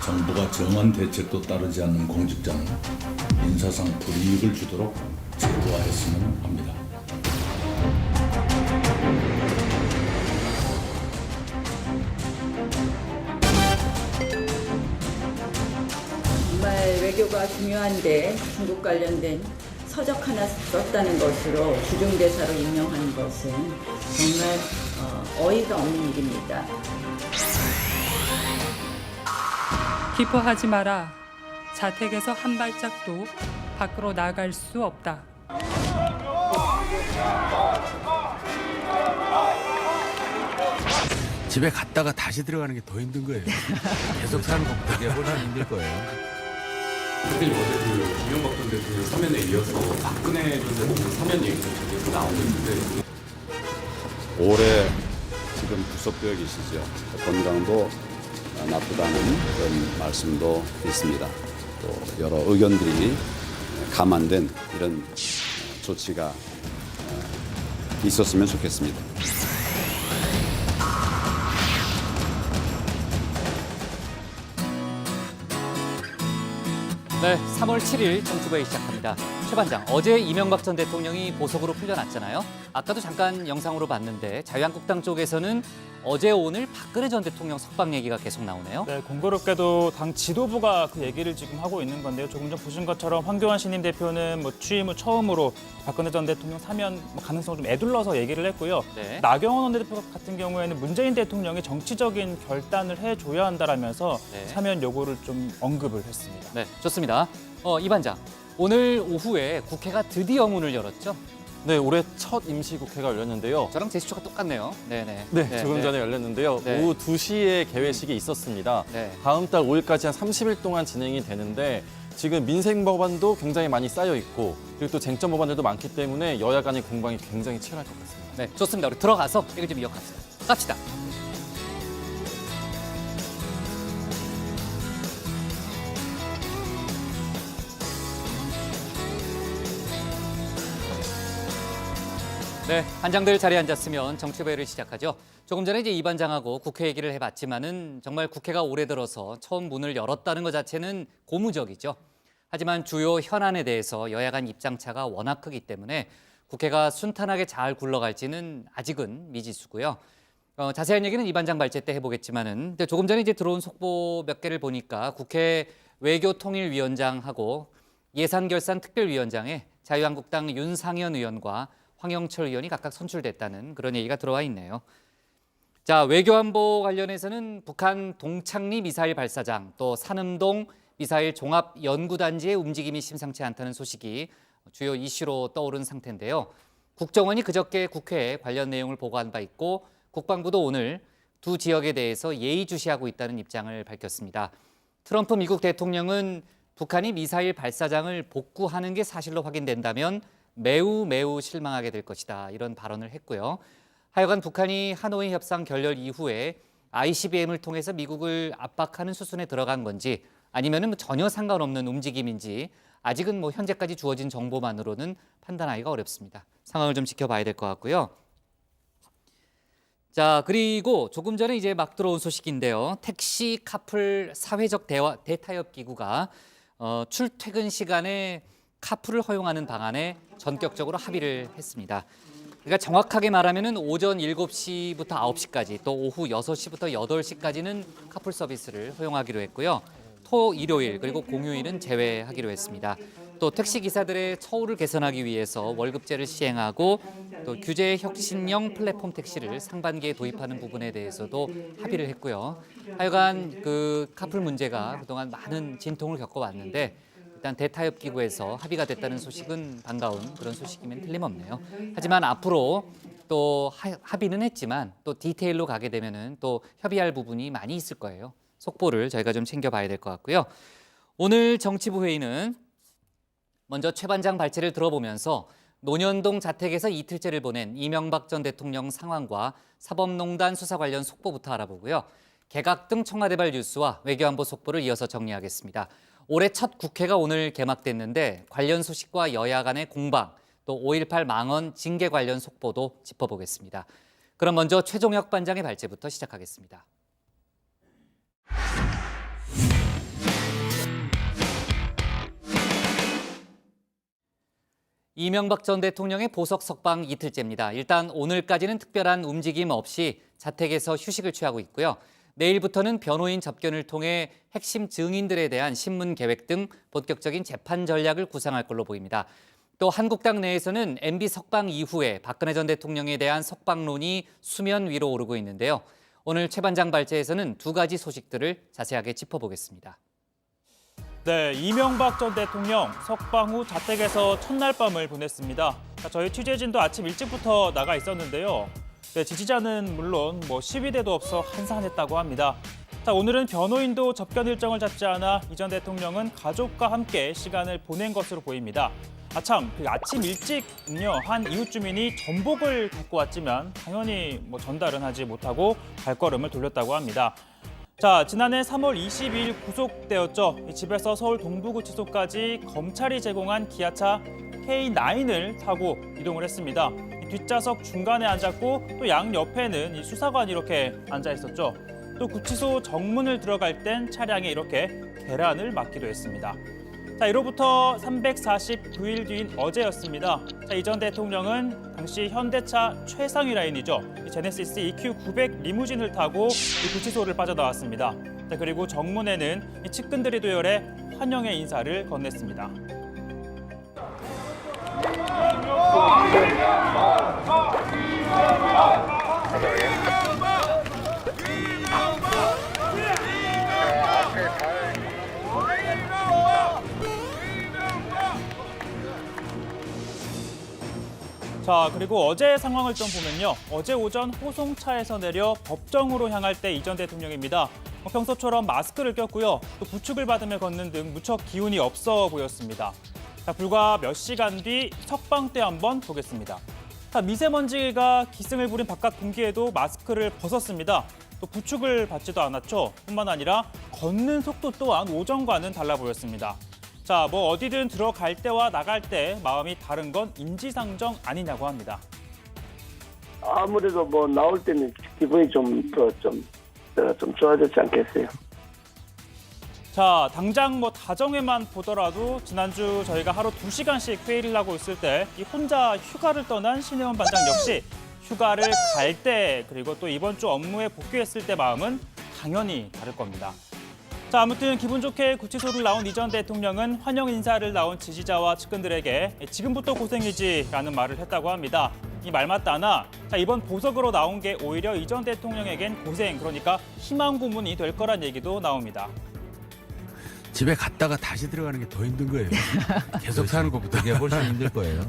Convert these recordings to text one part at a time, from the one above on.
정부가 정한 대책도 따르지 않는 공직자는 인사상 불이익을 주도록 제도화했으면 합니다. 정말 외교가 중요한데 중국 관련된 서적 하나 썼다는 것으로 주중대사로 임명하는 것은 정말 어이가 없는 일입니다. 기뻐하지 마라. 자택에서 한 발짝도 밖으로 나갈 수 없다. 집에 갔다가 다시 들어가는 게 더 힘든 거예요. 계속 사는 것보다 이게 훨씬 힘들 거예요. 선생님 어제 그 이명박 전 대통령 사면에 이어서 박근혜 전 대통령 사면 얘기도 계속 나오고 있는데 오래 지금 구속되어 계시죠. 건강도 나쁘다는 그런 말씀도 있습니다. 또 여러 의견들이 감안된 이런 조치가 있었으면 좋겠습니다. 네, 3월 7일 정치부회 시작합니다. 최 반장, 어제 이명박 전 대통령이 보석으로 풀려났잖아요. 아까도 잠깐 영상으로 봤는데 자유한국당 쪽에서는 어제 오늘 박근혜 전 대통령 석방 얘기가 계속 나오네요. 네, 공교롭게도 당 지도부가 그 얘기를 지금 하고 있는 건데요. 조금 전 보신 것처럼 황교안 신임 대표는 취임 후 처음으로 박근혜 전 대통령 사면 가능성을 좀 애둘러서 얘기를 했고요. 네. 나경원 원내대표 같은 경우에는 문재인 대통령이 정치적인 결단을 해줘야 한다라면서 네. 사면 요구를 좀 언급을 했습니다. 네, 좋습니다. 이 반장, 오늘 오후에 국회가 드디어 문을 열었죠? 네, 올해 첫 임시국회가 열렸는데요. 저랑 제스처가 똑같네요. 네네. 네, 조금 전에 열렸는데요. 네. 오후 2시에 개회식이 있었습니다. 네. 다음 달 5일까지 한 30일 동안 진행이 되는데 지금 민생 법안도 굉장히 많이 쌓여 있고 그리고 또 쟁점 법안들도 많기 때문에 여야 간의 공방이 굉장히 치열할 것 같습니다. 네, 좋습니다. 우리 들어가서 얘기 좀 이어갑시다. 갑시다. 네, 반장들 자리에 앉았으면 정치부회를 시작하죠. 조금 전에 이제 이 반장하고 국회 얘기를 해봤지만은 정말 국회가 올해 들어서 처음 문을 열었다는 것 자체는 고무적이죠. 하지만 주요 현안에 대해서 여야 간 입장차가 워낙 크기 때문에 국회가 순탄하게 잘 굴러갈지는 아직은 미지수고요. 자세한 얘기는 이 반장 발제 때 해보겠지만은 근데 조금 전에 이제 들어온 속보 몇 개를 보니까 국회 외교통일위원장하고 예산결산특별위원장에 자유한국당 윤상현 의원과 황영철 의원이 각각 선출됐다는 그런 얘기가 들어와 있네요. 자, 외교안보 관련해서는 북한 동창리 미사일 발사장 또 산음동 미사일 종합연구단지의 움직임이 심상치 않다는 소식이 주요 이슈로 떠오른 상태인데요. 국정원이 그저께 국회에 관련 내용을 보고한 바 있고 국방부도 오늘 두 지역에 대해서 예의주시하고 있다는 입장을 밝혔습니다. 트럼프 미국 대통령은 북한이 미사일 발사장을 복구하는 게 사실로 확인된다면 매우 실망하게 될 것이다 이런 발언을 했고요. 하여간 북한이 하노이 협상 결렬 이후에 ICBM을 통해서 미국을 압박하는 수순에 들어간 건지 아니면은 전혀 상관없는 움직임인지 아직은 현재까지 주어진 정보만으로는 판단하기가 어렵습니다. 상황을 좀 지켜봐야 될 것 같고요. 자, 그리고 조금 전에 이제 막 들어온 소식인데요. 택시 카풀 사회적 대타협 기구가 출퇴근 시간에 카풀을 허용하는 방안에 전격적으로 합의를 했습니다. 그러니까 정확하게 말하면은 오전 7시부터 9시까지 또 오후 6시부터 8시까지는 카풀 서비스를 허용하기로 했고요. 토, 일요일 그리고 공휴일은 제외하기로 했습니다. 또 택시 기사들의 처우를 개선하기 위해서 월급제를 시행하고 또 규제 혁신형 플랫폼 택시를 상반기에 도입하는 부분에 대해서도 합의를 했고요. 하여간 그 카풀 문제가 그동안 많은 진통을 겪어왔는데 일단 대타협 기구에서 합의가 됐다는 소식은 반가운 그런 소식이면 틀림없네요. 하지만 앞으로 또 합의는 했지만 또 디테일로 가게 되면은 또 협의할 부분이 많이 있을 거예요. 속보를 저희가 좀 챙겨봐야 될 것 같고요. 오늘 정치부 회의는 먼저 최 반장 발제를 들어보면서 논현동 자택에서 이틀째를 보낸 이명박 전 대통령 상황과 사법농단 수사 관련 속보부터 알아보고요. 개각 등 청와대발 뉴스와 외교안보 속보를 이어서 정리하겠습니다. 올해 첫 국회가 오늘 개막됐는데 관련 소식과 여야 간의 공방, 또 5.18 망언 징계 관련 속보도 짚어보겠습니다. 그럼 먼저 최종혁 반장의 발제부터 시작하겠습니다. 이명박 전 대통령의 보석 석방 이틀째입니다. 일단 오늘까지는 특별한 움직임 없이 자택에서 휴식을 취하고 있고요. 내일부터는 변호인 접견을 통해 핵심 증인들에 대한 신문 계획 등 본격적인 재판 전략을 구상할 걸로 보입니다. 또 한국당 내에서는 MB 석방 이후에 박근혜 전 대통령에 대한 석방론이 수면 위로 오르고 있는데요. 오늘 최 반장 발제에서는 두 가지 소식들을 자세하게 짚어보겠습니다. 네, 이명박 전 대통령 석방 후 자택에서 첫날 밤을 보냈습니다. 저희 취재진도 아침 일찍부터 나가 있었는데요. 네, 지지자는 물론 시위대도 없어 한산했다고 합니다. 자, 오늘은 변호인도 접견 일정을 잡지 않아 이 전 대통령은 가족과 함께 시간을 보낸 것으로 보입니다. 아침 일찍은요, 한 이웃 주민이 전복을 갖고 왔지만 당연히 전달은 하지 못하고 발걸음을 돌렸다고 합니다. 자, 지난해 3월 22일 구속되었죠. 집에서 서울 동부구치소까지 검찰이 제공한 기아차 K9을 타고 이동을 했습니다. 뒷좌석 중간에 앉았고 또 양옆에는 이 수사관이 이렇게 앉아 있었죠. 또 구치소 정문을 들어갈 땐 차량에 이렇게 계란을 맞기도 했습니다. 자, 이로부터 349일 뒤인 어제였습니다. 자, 이 전 대통령은 당시 현대차 최상위 라인이죠. 이 제네시스 EQ900 리무진을 타고 이 구치소를 빠져나왔습니다. 자, 그리고 정문에는 이 측근들이 도열해 환영의 인사를 건넸습니다. 자, 그리고 어제 상황을 좀 보면요. 어제 오전 호송차에서 내려 법정으로 향할 때 이 전 대통령입니다. 평소처럼 마스크를 꼈고요. 또 부축을 받으며 걷는 등 무척 기운이 없어 보였습니다. 자, 불과 몇 시간 뒤 석방 때 한번 보겠습니다. 자, 미세먼지가 기승을 부린 바깥 공기에도 마스크를 벗었습니다. 또 부축을 받지도 않았죠. 뿐만 아니라 걷는 속도 또한 오전과는 달라 보였습니다. 자, 어디든 들어갈 때와 나갈 때 마음이 다른 건 인지상정 아니냐고 합니다. 아무래도 나올 때는 기분이 좀 좋아졌지 않겠어요? 자, 당장 다정회만 보더라도 지난주 저희가 하루 2시간씩 회의를 하고 있을 때 이 혼자 휴가를 떠난 신혜원 반장 역시 휴가를 갈 때 그리고 또 이번 주 업무에 복귀했을 때 마음은 당연히 다를 겁니다. 자, 아무튼 기분 좋게 구치소를 나온 이 전 대통령은 환영 인사를 나온 지지자와 측근들에게 지금부터 고생이지라는 말을 했다고 합니다. 이 말 맞다나 자, 이번 보석으로 나온 게 오히려 이 전 대통령에겐 고생, 그러니까 희망 고문이 될 거란 얘기도 나옵니다. 집에 갔다가 다시 들어가는 게 더 힘든 거예요. 계속 사는 것보다. 그게 훨씬 힘들 거예요.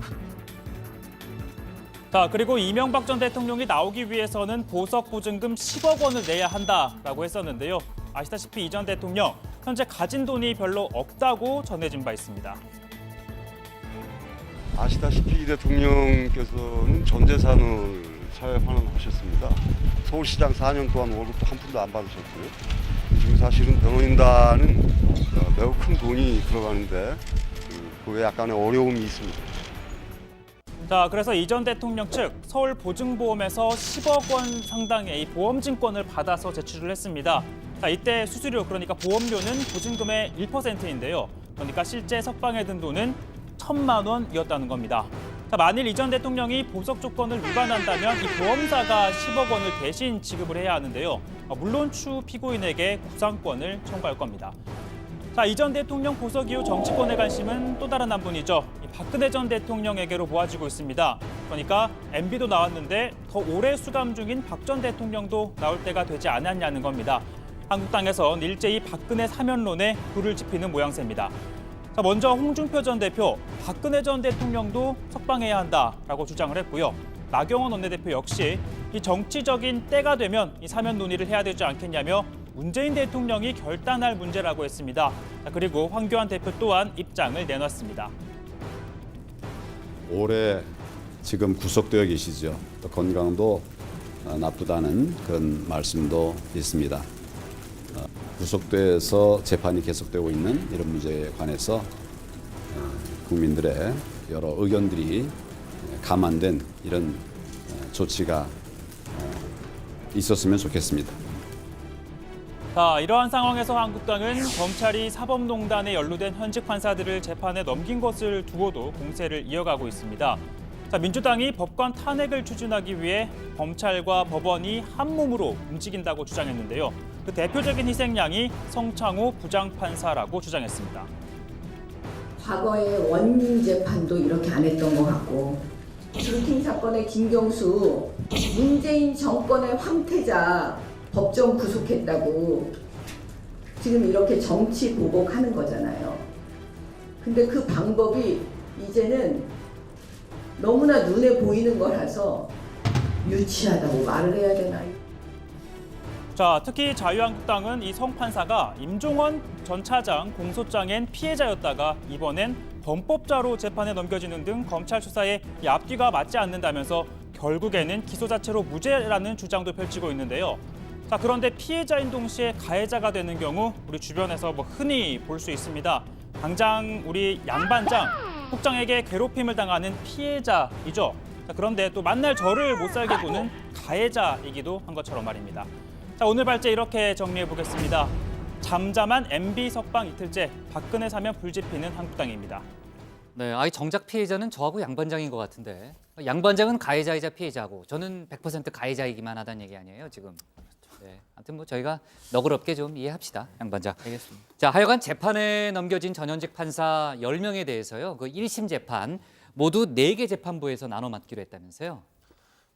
자, 그리고 이명박 전 대통령이 나오기 위해서는 보석 보증금 10억 원을 내야 한다라고 했었는데요. 아시다시피 이 전 대통령 현재 가진 돈이 별로 없다고 전해진 바 있습니다. 아시다시피 이 대통령께서는 전 재산을 사회 환원하셨습니다. 서울시장 4년 동안 월급도 한 푼도 안 받으셨고요. 지금 사실은 변호인단은 매우 큰 돈이 들어가는데 그에 약간의 어려움이 있습니다. 자, 그래서 이 전 대통령 측 서울 보증보험에서 10억 원 상당의 이 보험증권을 받아서 제출을 했습니다. 자, 이때 수수료, 그러니까 보험료는 보증금의 1%인데요. 그러니까 실제 석방에 든 돈은 1,000만 원이었다는 겁니다. 자, 만일 이 전 대통령이 보석 조건을 위반한다면 이 보험사가 10억 원을 대신 지급을 해야 하는데요. 물론 추후 피고인에게 구상권을 청구할 겁니다. 자, 이 전 대통령 보석 이후 정치권의 관심은 또 다른 한 분이죠. 박근혜 전 대통령에게로 모아지고 있습니다. 그러니까 MB도 나왔는데 더 오래 수감 중인 박 전 대통령도 나올 때가 되지 않았냐는 겁니다. 한국당에선 일제히 박근혜 사면론에 불을 지피는 모양새입니다. 자, 먼저 홍준표 전 대표, 박근혜 전 대통령도 석방해야 한다라고 주장을 했고요. 나경원 원내대표 역시 이 정치적인 때가 되면 이 사면 논의를 해야 되지 않겠냐며 문재인 대통령이 결단할 문제라고 했습니다. 자, 그리고 황교안 대표 또한 입장을 내놨습니다. 올해 지금 구속되어 계시죠. 또 건강도 나쁘다는 그런 말씀도 있습니다. 구속돼서 재판이 계속되고 있는 이런 문제에 관해서 국민들의 여러 의견들이 감안된 이런 조치가 있었으면 좋겠습니다. 자, 이러한 상황에서 한국당은 검찰이 사법농단에 연루된 현직 판사들을 재판에 넘긴 것을 두고도 공세를 이어가고 있습니다. 자, 민주당이 법관 탄핵을 추진하기 위해 검찰과 법원이 한 몸으로 움직인다고 주장했는데요. 그 대표적인 희생양이 성창호 부장판사라고 주장했습니다. 과거에 원민 재판도 이렇게 안 했던 것 같고, 드루킹 사건의 김경수, 문재인 정권의 황태자 법정 구속했다고 지금 이렇게 정치 보복하는 거잖아요. 근데 그 방법이 이제는 너무나 눈에 보이는 거라서 유치하다고 말을 해야 되나. 자, 특히 자유한국당은 이 성 판사가 임종원 전 차장 공소장엔 피해자였다가 이번엔 범법자로 재판에 넘겨지는 등 검찰 수사에 이 앞뒤가 맞지 않는다면서 결국에는 기소 자체로 무죄라는 주장도 펼치고 있는데요. 자, 그런데 피해자인 동시에 가해자가 되는 경우 우리 주변에서 흔히 볼 수 있습니다. 당장 우리 양 반장, 국장에게 괴롭힘을 당하는 피해자이죠. 자, 그런데 또 만날 저를 못 살게 구는 가해자이기도 한 것처럼 말입니다. 자, 오늘 발제 이렇게 정리해 보겠습니다. 잠잠한 MB 석방 이틀째, 박근혜 사면 불지피는 한국당입니다. 네, 정작 피해자는 저하고 양 반장인 것 같은데, 양 반장은 가해자이자 피해자고 저는 100% 가해자이기만 하다는 얘기 아니에요, 지금. 네, 아무튼 저희가 너그럽게 좀 이해합시다, 양 반장. 알겠습니다. 자, 하여간 재판에 넘겨진 전현직 판사 10명에 대해서요, 그 1심 재판 모두 4개 재판부에서 나눠 맡기로 했다면서요.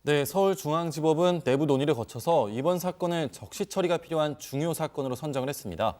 네, 서울중앙지법은 내부 논의를 거쳐서 이번 사건을 적시 처리가 필요한 중요 사건으로 선정을 했습니다.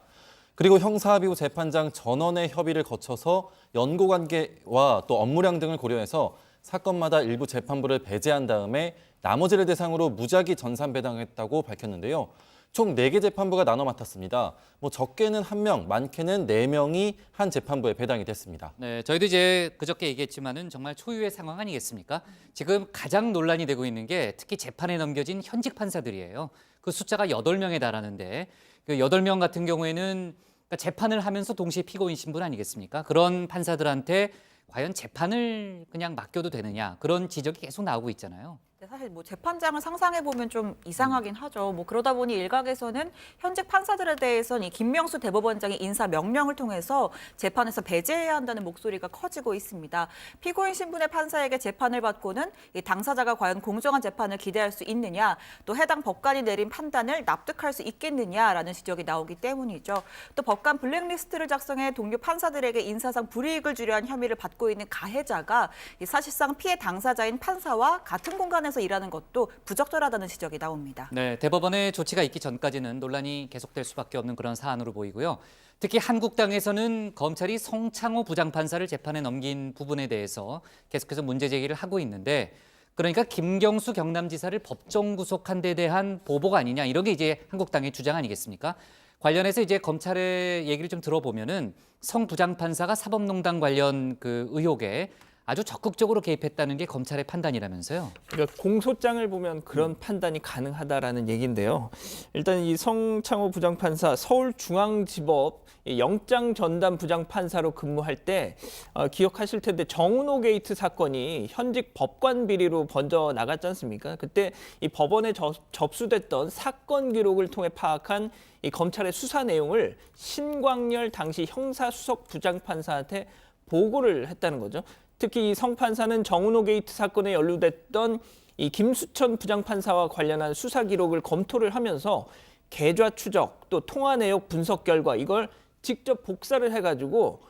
그리고 형사합의후 재판장 전원의 협의를 거쳐서 연고관계와 또 업무량 등을 고려해서 사건마다 일부 재판부를 배제한 다음에 나머지를 대상으로 무작위 전산 배당했다고 밝혔는데요. 총 4개 재판부가 나눠 맡았습니다. 적게는 1명, 많게는 4명이 한 재판부에 배당이 됐습니다. 네, 저희도 이제 그저께 얘기했지만은 정말 초유의 상황 아니겠습니까? 지금 가장 논란이 되고 있는 게 특히 재판에 넘겨진 현직 판사들이에요. 그 숫자가 8명에 달하는데 그 8명 같은 경우에는 재판을 하면서 동시에 피고인 신분 아니겠습니까? 그런 판사들한테 과연 재판을 그냥 맡겨도 되느냐, 그런 지적이 계속 나오고 있잖아요. 사실 재판장을 상상해 보면 좀 이상하긴 하죠. 그러다 보니 일각에서는 현직 판사들에 대해서는 이 김명수 대법원장의 인사 명령을 통해서 재판에서 배제해야 한다는 목소리가 커지고 있습니다. 피고인 신분의 판사에게 재판을 받고는 이 당사자가 과연 공정한 재판을 기대할 수 있느냐, 또 해당 법관이 내린 판단을 납득할 수 있겠느냐라는 지적이 나오기 때문이죠. 또 법관 블랙리스트를 작성해 동료 판사들에게 인사상 불이익을 주려한 혐의를 받고 있는 가해자가 사실상 피해 당사자인 판사와 같은 공간에서 일하는 것도 부적절하다는 지적이 나옵니다. 네, 대법원의 조치가 있기 전까지는 논란이 계속될 수밖에 없는 그런 사안으로 보이고요. 특히 한국당에서는 검찰이 성창호 부장판사를 재판에 넘긴 부분에 대해서 계속해서 문제 제기를 하고 있는데, 그러니까 김경수 경남지사를 법정 구속한 데 대한 보복 아니냐, 이런 게 이제 한국당의 주장 아니겠습니까? 관련해서 이제 검찰의 얘기를 좀 들어보면은 성 부장판사가 사법농단 관련 그 의혹에 아주 적극적으로 개입했다는 게 검찰의 판단이라면서요. 그러니까 공소장을 보면 그런 판단이 가능하다라는 얘기인데요. 일단 이 성창호 부장판사 서울중앙지법 영장 전담 부장판사로 근무할 때 기억하실 텐데 정은호 게이트 사건이 현직 법관 비리로 번져 나갔지 않습니까? 그때 이 법원에 접수됐던 사건 기록을 통해 파악한 이 검찰의 수사 내용을 신광열 당시 형사수석 부장판사한테 보고를 했다는 거죠. 특히 이 성 판사는 정은호 게이트 사건에 연루됐던 이 김수천 부장판사와 관련한 수사 기록을 검토를 하면서 계좌 추적 또 통화 내역 분석 결과 이걸 직접 복사를 해가지고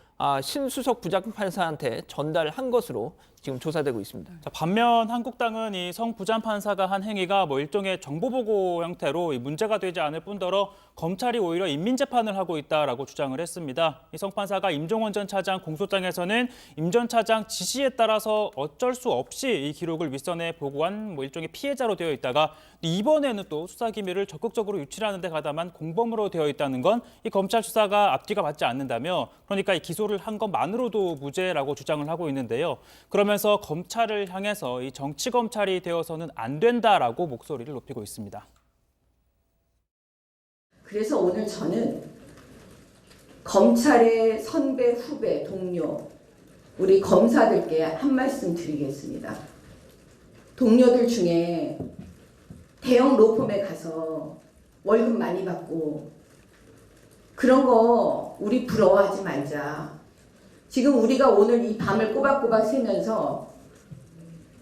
신수석 부장판사한테 전달한 것으로 지금 조사되고 있습니다. 자, 반면 한국당은 이 성 부장판사가 한 행위가 일종의 정보보고 형태로 문제가 되지 않을 뿐더러 검찰이 오히려 인민재판을 하고 있다라고 주장을 했습니다. 이 성 판사가 임종원 전 차장 공소장에서는 임 전 차장 지시에 따라서 어쩔 수 없이 이 기록을 윗선에 보고한 일종의 피해자로 되어 있다가 이번에는 또 수사기밀을 적극적으로 유출하는 데 가담한 공범으로 되어 있다는 건 이 검찰 수사가 앞뒤가 맞지 않는다며, 그러니까 이 기소를 한 것만으로도 무죄라고 주장을 하고 있는데요. 그러면서 검찰을 향해서 이 정치검찰이 되어서는 안 된다라고 목소리를 높이고 있습니다. 그래서 오늘 저는 검찰의 선배, 후배, 동료, 우리 검사들께 한 말씀 드리겠습니다. 동료들 중에 대형 로펌에 가서 월급 많이 받고 그런 거 우리 부러워하지 말자. 지금 우리가 오늘 이 밤을 꼬박꼬박 새면서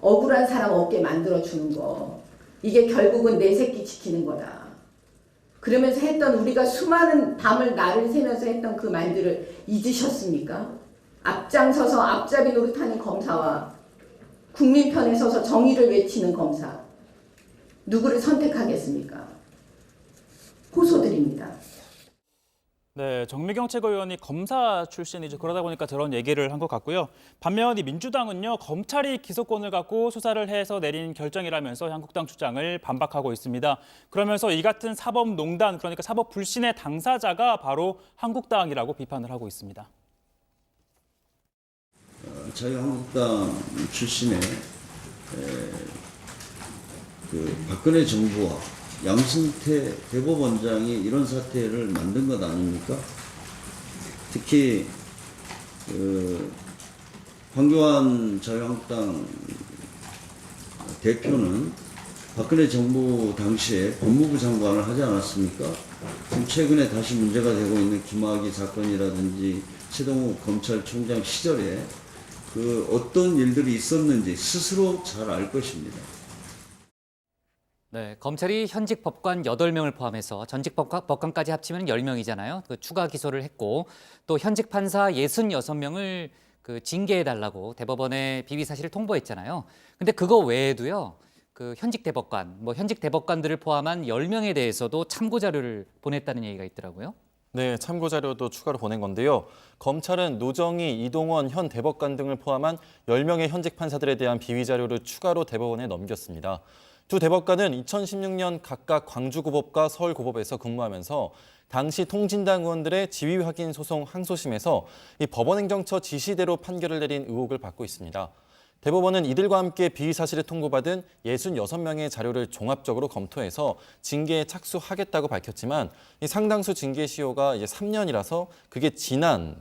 억울한 사람 없게 만들어주는 거, 이게 결국은 내 새끼 지키는 거다. 그러면서 했던 우리가 수많은 밤을 날을 새면서 했던 그 말들을 잊으셨습니까? 앞장서서 앞잡이 노릇하는 검사와 국민 편에 서서 정의를 외치는 검사, 누구를 선택하겠습니까? 호소드립니다. 네, 정미경 최고위원이 검사 출신이죠. 그러다 보니까 저런 얘기를 한 것 같고요. 반면 이 민주당은요, 검찰이 기소권을 갖고 수사를 해서 내린 결정이라면서 한국당 주장을 반박하고 있습니다. 그러면서 이 같은 사법농단, 그러니까 사법 불신의 당사자가 바로 한국당이라고 비판을 하고 있습니다. 자유한국당 출신의 그 박근혜 정부와 양승태 대법원장이 이런 사태를 만든 것 아닙니까? 특히 황교안 자유한국당 대표는 박근혜 정부 당시에 법무부 장관을 하지 않았습니까? 지금 최근에 다시 문제가 되고 있는 김학의 사건이라든지 최동욱 검찰총장 시절에 그 어떤 일들이 있었는지 스스로 잘 알 것입니다. 네, 검찰이 현직 법관 8명을 포함해서 전직 법관까지 합치면 10명이잖아요. 그 추가 기소를 했고 또 현직 판사 66명을 그 징계해달라고 대법원에 비위 사실을 통보했잖아요. 근데 그거 외에도요, 그 현직 대법관, 현직 대법관들을 포함한 10명에 대해서도 참고 자료를 보냈다는 얘기가 있더라고요. 네, 참고 자료도 추가로 보낸 건데요. 검찰은 노정희, 이동원 현 대법관 등을 포함한 10명의 현직 판사들에 대한 비위 자료를 추가로 대법원에 넘겼습니다. 두 대법관은 2016년 각각 광주고법과 서울고법에서 근무하면서 당시 통진당 의원들의 지위 확인 소송 항소심에서 이 법원행정처 지시대로 판결을 내린 의혹을 받고 있습니다. 대법원은 이들과 함께 비위 사실을 통보받은 66명의 자료를 종합적으로 검토해서 징계에 착수하겠다고 밝혔지만 이 상당수 징계 시효가 이제 3년이라서 그게 지난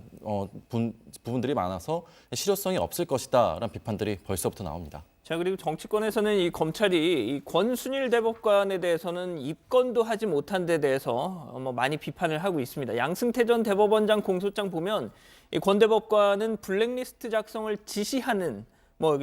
부분들이 많아서 실효성이 없을 것이다라는 비판들이 벌써부터 나옵니다. 자, 그리고 정치권에서는 이 검찰이 이 권순일 대법관에 대해서는 입건도 하지 못한 데 대해서 많이 비판을 하고 있습니다. 양승태 전 대법원장 공소장 보면 이 권 대법관은 블랙리스트 작성을 지시하는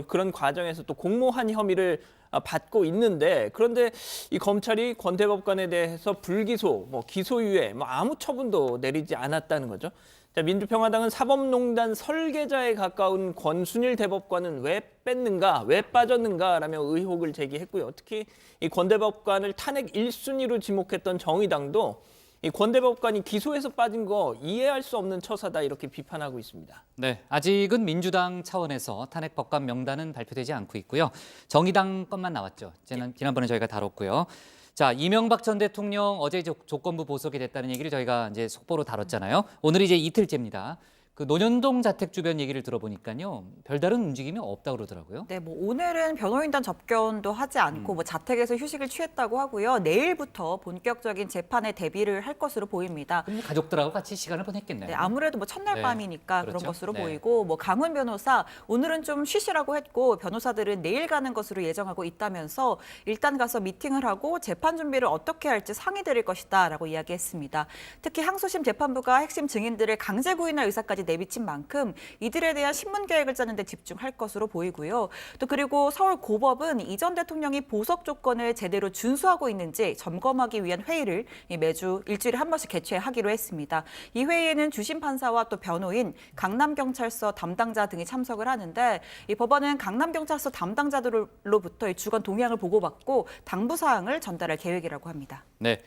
그런 과정에서 또 공모한 혐의를 받고 있는데, 그런데 이 검찰이 권 대법관에 대해서 불기소, 기소유예, 아무 처분도 내리지 않았다는 거죠. 자, 민주평화당은 사법농단 설계자에 가까운 권순일 대법관은 왜 뺐는가, 왜 빠졌는가라며 의혹을 제기했고요. 특히 이 권 대법관을 탄핵 1순위로 지목했던 정의당도 이 권 대법관이 기소에서 빠진 거 이해할 수 없는 처사다, 이렇게 비판하고 있습니다. 네, 아직은 민주당 차원에서 탄핵 법관 명단은 발표되지 않고 있고요. 정의당 것만 나왔죠. 지난번에 저희가 다뤘고요. 자, 이명박 전 대통령 어제 조건부 보석이 됐다는 얘기를 저희가 이제 속보로 다뤘잖아요. 오늘이 이제 이틀째입니다. 그 논현동 자택 주변 얘기를 들어보니까요, 별다른 움직임이 없다고 그러더라고요. 네, 오늘은 변호인단 접견도 하지 않고 자택에서 휴식을 취했다고 하고요. 내일부터 본격적인 재판에 대비를 할 것으로 보입니다. 그럼 가족들하고 같이 시간을 보냈겠네요. 네, 아무래도 첫날 네, 밤이니까 그렇죠. 그런 것으로 네. 보이고, 강훈 변호사 오늘은 좀 쉬시라고 했고 변호사들은 내일 가는 것으로 예정하고 있다면서 일단 가서 미팅을 하고 재판 준비를 어떻게 할지 상의드릴 것이다라고 이야기했습니다. 특히 항소심 재판부가 핵심 증인들을 강제 구인할 의사까지 내비친 만큼 이들에 대한 신문 계획을 짜는 데 집중할 것으로 보이고요. 또 그리고 서울고법은 이 전 대통령이 보석 조건을 제대로 준수하고 있는지 점검하기 위한 회의를 매주 일주일에 한 번씩 개최하기로 했습니다. 이 회의에는 주심 판사와 또 변호인, 강남경찰서 담당자 등이 참석을 하는데, 이 법원은 강남경찰서 담당자들로부터 주간 동향을 보고받고 당부 사항을 전달할 계획이라고 합니다. 네.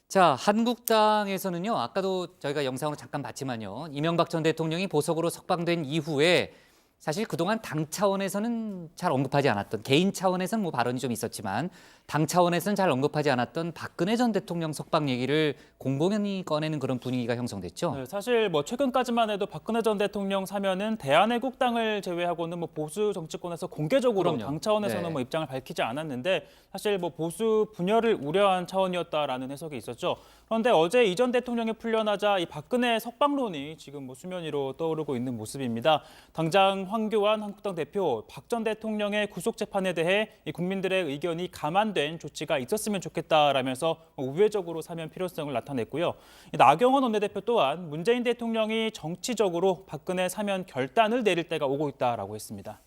자, 한국당에서는요, 아까도 저희가 영상으로 잠깐 봤지만요, 이명박 전 대통령이 보석으로 석방된 이후에 사실 그동안 당 차원에서는 잘 언급하지 않았던, 개인 차원에서는 발언이 좀 있었지만 당 차원에서는 잘 언급하지 않았던 박근혜 전 대통령 석방 얘기를 공공연히 꺼내는 그런 분위기가 형성됐죠. 네, 사실 최근까지만 해도 박근혜 전 대통령 사면은 대한애국당을 제외하고는 보수 정치권에서 공개적으로 그럼요. 당 차원에서는 네. 입장을 밝히지 않았는데, 사실 보수 분열을 우려한 차원이었다라는 해석이 있었죠. 그런데 어제 이 전 대통령이 풀려나자 이 박근혜 석방론이 지금 수면 위로 떠오르고 있는 모습입니다. 당장 황교안 한국당 대표, 박 전 대통령의 구속 재판에 대해 이 국민들의 의견이 감안된 조치가 있었으면 좋겠다라면서 우회적으로 사면 필요성을 나타냈고요. 나경원 원내대표 또한 문재인 대통령이 정치적으로 박근혜 사면 결단을 내릴 때가 오고 있다라고 했습니다.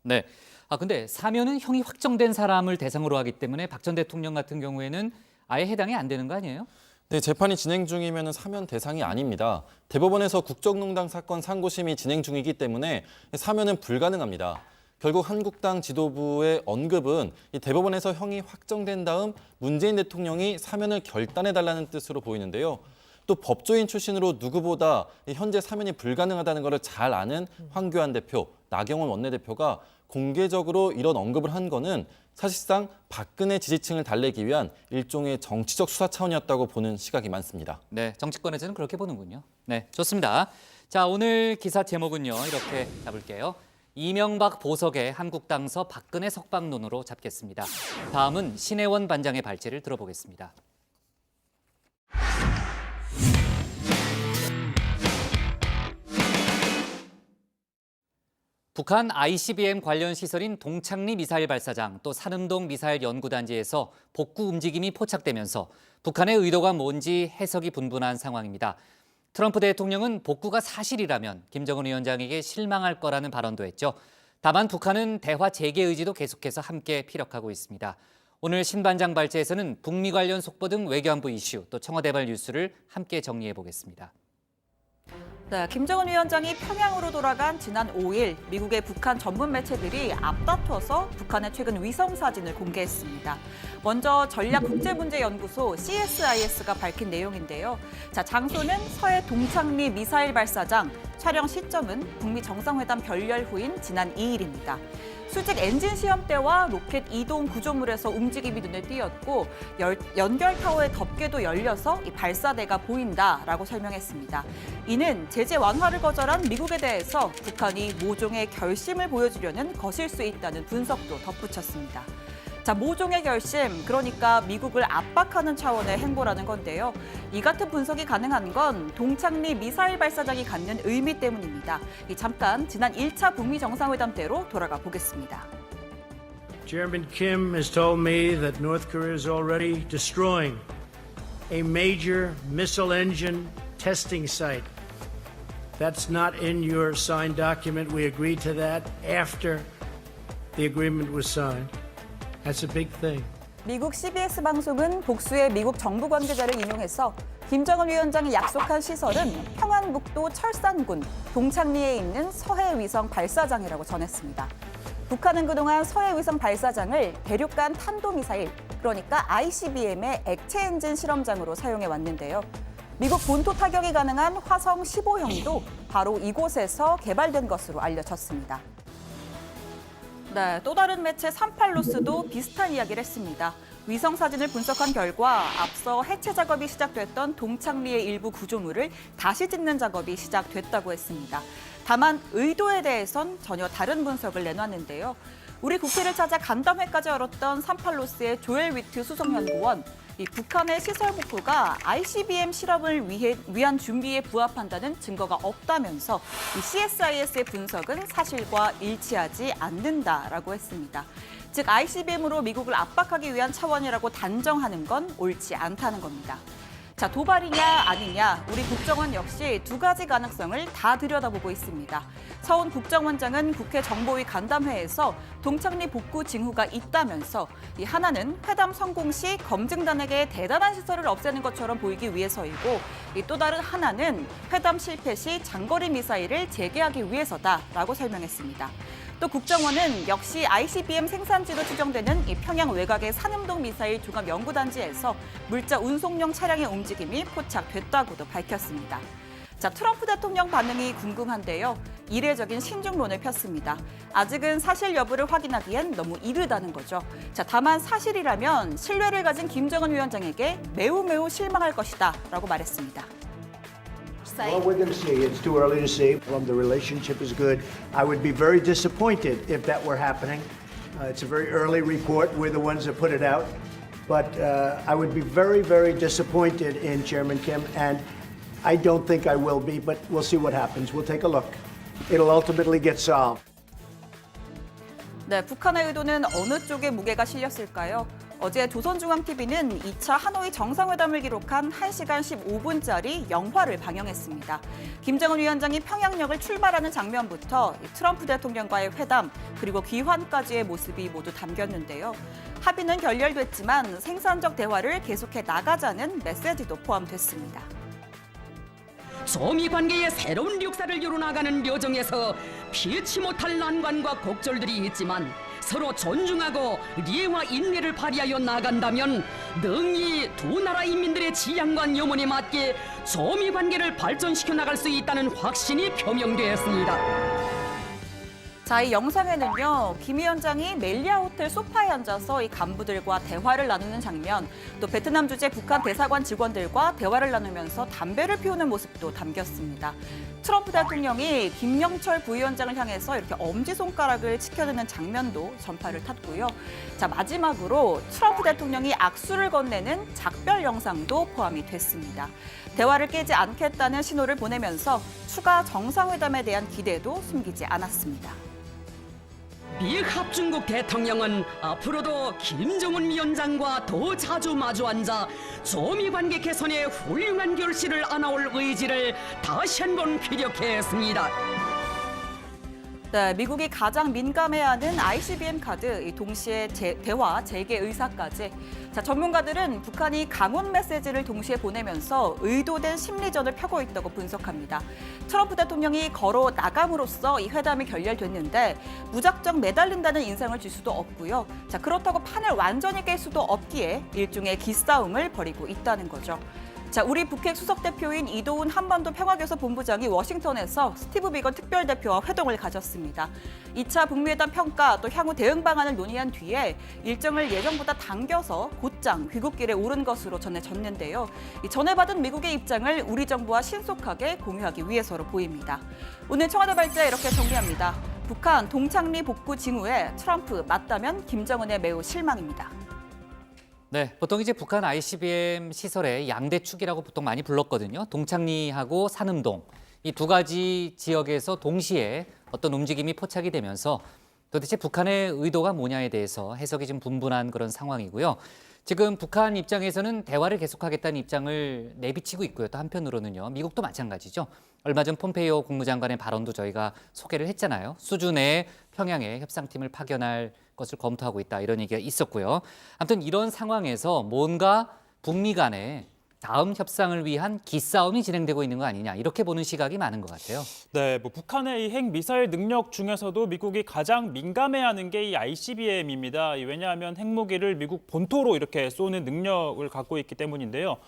네. 근데 사면은 형이 확정된 사람을 대상으로 하기 때문에 박 전 대통령 같은 경우에는 아예 해당이 안 되는 거 아니에요? 네, 재판이 진행 중이면 사면 대상이 아닙니다. 대법원에서 국정농단 사건 상고심이 진행 중이기 때문에 사면은 불가능합니다. 결국 한국당 지도부의 언급은 이 대법원에서 형이 확정된 다음 문재인 대통령이 사면을 결단해달라는 뜻으로 보이는데요. 또 법조인 출신으로 누구보다 현재 사면이 불가능하다는 것을 잘 아는 황교안 대표, 나경원 원내대표가 공개적으로 이런 언급을 한 거는 사실상 박근혜 지지층을 달래기 위한 일종의 정치적 수사 차원이었다고 보는 시각이 많습니다. 네, 정치권에서는 그렇게 보는군요. 네, 좋습니다. 자, 오늘 기사 제목은요, 이렇게 잡을게요. 이명박 보석의 한국당서 박근혜 석방론으로 잡겠습니다. 다음은 신혜원 반장의 발제를 들어보겠습니다. 북한 ICBM 관련 시설인 동창리 미사일 발사장 또 산음동 미사일 연구단지에서 복구 움직임이 포착되면서 북한의 의도가 뭔지 해석이 분분한 상황입니다. 트럼프 대통령은 복구가 사실이라면 김정은 위원장에게 실망할 거라는 발언도 했죠. 다만 북한은 대화 재개 의지도 계속해서 함께 피력하고 있습니다. 오늘 신 반장 발제에서는 북미 관련 속보 등 외교안보 이슈 또 청와대발 뉴스를 함께 정리해 보겠습니다. 네, 김정은 위원장이 평양으로 돌아간 지난 5일 미국의 북한 전문 매체들이 앞다퉈서 북한의 최근 위성 사진을 공개했습니다. 먼저 전략국제문제연구소 CSIS가 밝힌 내용인데요. 자, 장소는 서해 동창리 미사일 발사장, 촬영 시점은 북미 정상회담 결렬 후인 지난 2일입니다. 수직 엔진 시험대와 로켓 이동 구조물에서 움직임이 눈에 띄었고 연결 타워의 덮개도 열려서 이 발사대가 보인다라고 설명했습니다. 이는 제재 완화를 거절한 미국에 대해서 북한이 모종의 결심을 보여주려는 것일 수 있다는 분석도 덧붙였습니다. 자, 모종의 결심, 그러니까 미국을 압박하는 차원의 행보라는 건데요. 이 같은 분석이 가능한 건 동창리 미사일 발사장이 갖는 의미 때문입니다. 잠깐 지난 1차 북미 정상회담 때로 돌아가 보겠습니다. Chairman Kim has told me that North Korea is already destroying a major missile engine testing site. That's not in your signed document. We agreed to that after the agreement was signed. That's a big thing. 미국 CBS 방송은 복수의 미국 정부 관계자를 인용해서 김정은 위원장이 약속한 시설은 평안북도 철산군 동창리에 있는 서해위성 발사장이라고 전했습니다. 북한은 그동안 서해위성 발사장을 대륙간 탄도미사일, 그러니까 ICBM의 액체 엔진 실험장으로 사용해 왔는데요. 미국 본토 타격이 가능한 화성 15형도 바로 이곳에서 개발된 것으로 알려졌습니다. 네, 또 다른 매체 38로스도 비슷한 이야기를 했습니다. 위성 사진을 분석한 결과 앞서 해체 작업이 시작됐던 동창리의 일부 구조물을 다시 짓는 작업이 시작됐다고 했습니다. 다만 의도에 대해선 전혀 다른 분석을 내놨는데요. 우리 국회를 찾아 간담회까지 열었던 38로스의 조엘 위트 수석연구원, 이 북한의 시설 복구가 ICBM 실험을 위한 준비에 부합한다는 증거가 없다면서 이 CSIS의 분석은 사실과 일치하지 않는다라고 했습니다. 즉 ICBM으로 미국을 압박하기 위한 차원이라고 단정하는 건 옳지 않다는 겁니다. 자, 도발이냐 아니냐, 우리 국정원 역시 두 가지 가능성을 다 들여다보고 있습니다. 서훈 국정원장은 국회 정보위 간담회에서 동창리 복구 징후가 있다면서 이 하나는 회담 성공 시 검증단에게 대단한 시설을 없애는 것처럼 보이기 위해서이고 이 또 다른 하나는 회담 실패 시 장거리 미사일을 재개하기 위해서다라고 설명했습니다. 또 국정원은 역시 ICBM 생산지로 추정되는 이 평양 외곽의 산음동 미사일 종합연구단지에서 물자 운송용 차량의 움직임이 포착됐다고도 밝혔습니다. 자, 트럼프 대통령 반응이 궁금한데요. 이례적인 신중론을 폈습니다. 아직은 사실 여부를 확인하기엔 너무 이르다는 거죠. 자, 다만 사실이라면 신뢰를 가진 김정은 위원장에게 매우 실망할 것이다 라고 말했습니다. Well, we're going to see. It's too early to see. The relationship is good. I would be very disappointed if that were happening. It's a very early report. We're the ones that put it out. But I would be very disappointed in Chairman Kim, and I don't think I will be, but we'll see what happens. We'll take a look. it'll ultimately get solved. 네, 북한의 의도는 어느 쪽에 무게가 실렸을까요? 어제 조선중앙TV는 2차 하노이 정상회담을 기록한 1시간 15분짜리 영화를 방영했습니다. 김정은 위원장이 평양역을 출발하는 장면부터 트럼프 대통령과의 회담, 그리고 귀환까지의 모습이 모두 담겼는데요. 합의는 결렬됐지만 생산적 대화를 계속해 나가자는 메시지도 포함됐습니다. 조미 관계의 새로운 역사를 이뤄나가는 여정에서 피치 못할 난관과 곡절들이 있지만 서로 존중하고 리해와 인내를 발휘하여 나간다면 능히 두 나라 인민들의 지향과 염원에 맞게 조미 관계를 발전시켜 나갈 수 있다는 확신이 표명되었습니다. 자, 이 영상에는요, 김 위원장이 멜리아 호텔 소파에 앉아서 이 간부들과 대화를 나누는 장면, 또 베트남 주재 북한 대사관 직원들과 대화를 나누면서 담배를 피우는 모습도 담겼습니다. 트럼프 대통령이 김영철 부위원장을 향해서 이렇게 엄지손가락을 치켜드는 장면도 전파를 탔고요. 자, 마지막으로 트럼프 대통령이 악수를 건네는 작별 영상도 포함이 됐습니다. 대화를 깨지 않겠다는 신호를 보내면서 추가 정상회담에 대한 기대도 숨기지 않았습니다. 미 합중국 대통령은 앞으로도 김정은 위원장과 더 자주 마주 앉아 조미 관계 개선에 훌륭한 결실을 안아올 의지를 다시 한번 피력했습니다. 네, 미국이 가장 민감해하는 ICBM 카드, 동시에 대화 재개 의사까지. 자, 전문가들은 북한이 강원 메시지를 동시에 보내면서 의도된 심리전을 펴고 있다고 분석합니다. 트럼프 대통령이 걸어 나감으로써 이 회담이 결렬됐는데 무작정 매달린다는 인상을 줄 수도 없고요. 자, 그렇다고 판을 완전히 깰 수도 없기에 일종의 기싸움을 벌이고 있다는 거죠. 자, 우리 북핵 수석대표인 이도훈 한반도 평화교섭 본부장이 워싱턴에서 스티브 비건 특별대표와 회동을 가졌습니다. 2차 북미회담 평가 또 향후 대응 방안을 논의한 뒤에 일정을 예정보다 당겨서 곧장 귀국길에 오른 것으로 전해졌는데요. 이 전해받은 미국의 입장을 우리 정부와 신속하게 공유하기 위해서로 보입니다. 오늘 청와대 발제에 이렇게 정리합니다. 북한 동창리 복구 징후에 트럼프 맞다면 김정은에 매우 실망입니다. 네, 보통 이제 북한 ICBM 시설의 양대축이라고 보통 많이 불렀거든요. 동창리하고 산음동 이 두 가지 지역에서 동시에 어떤 움직임이 포착이 되면서 도대체 북한의 의도가 뭐냐에 대해서 해석이 좀 분분한 그런 상황이고요. 지금 북한 입장에서는 대화를 계속하겠다는 입장을 내비치고 있고요. 또 한편으로는요, 미국도 마찬가지죠. 얼마 전 폼페이오 국무장관의 발언도 저희가 소개를 했잖아요. 수준의 평양에 협상팀을 파견할 것을 검토하고 있다, 이런 얘기가 있었고요. 아무튼 이런 상황에서 뭔가 북미 간에 다음 협상을 위한 기싸움이 진행되고 있는 거 아니냐, 이렇게 보는 시각이 많은 것 같아요. 네, 북한의 이 핵미사일 능력 중에서도 미국이 가장 민감해하는 게 이 ICBM입니다. 왜냐하면 핵무기를 미국 본토로 이렇게 쏘는 능력을 갖고 있기 때문인데요.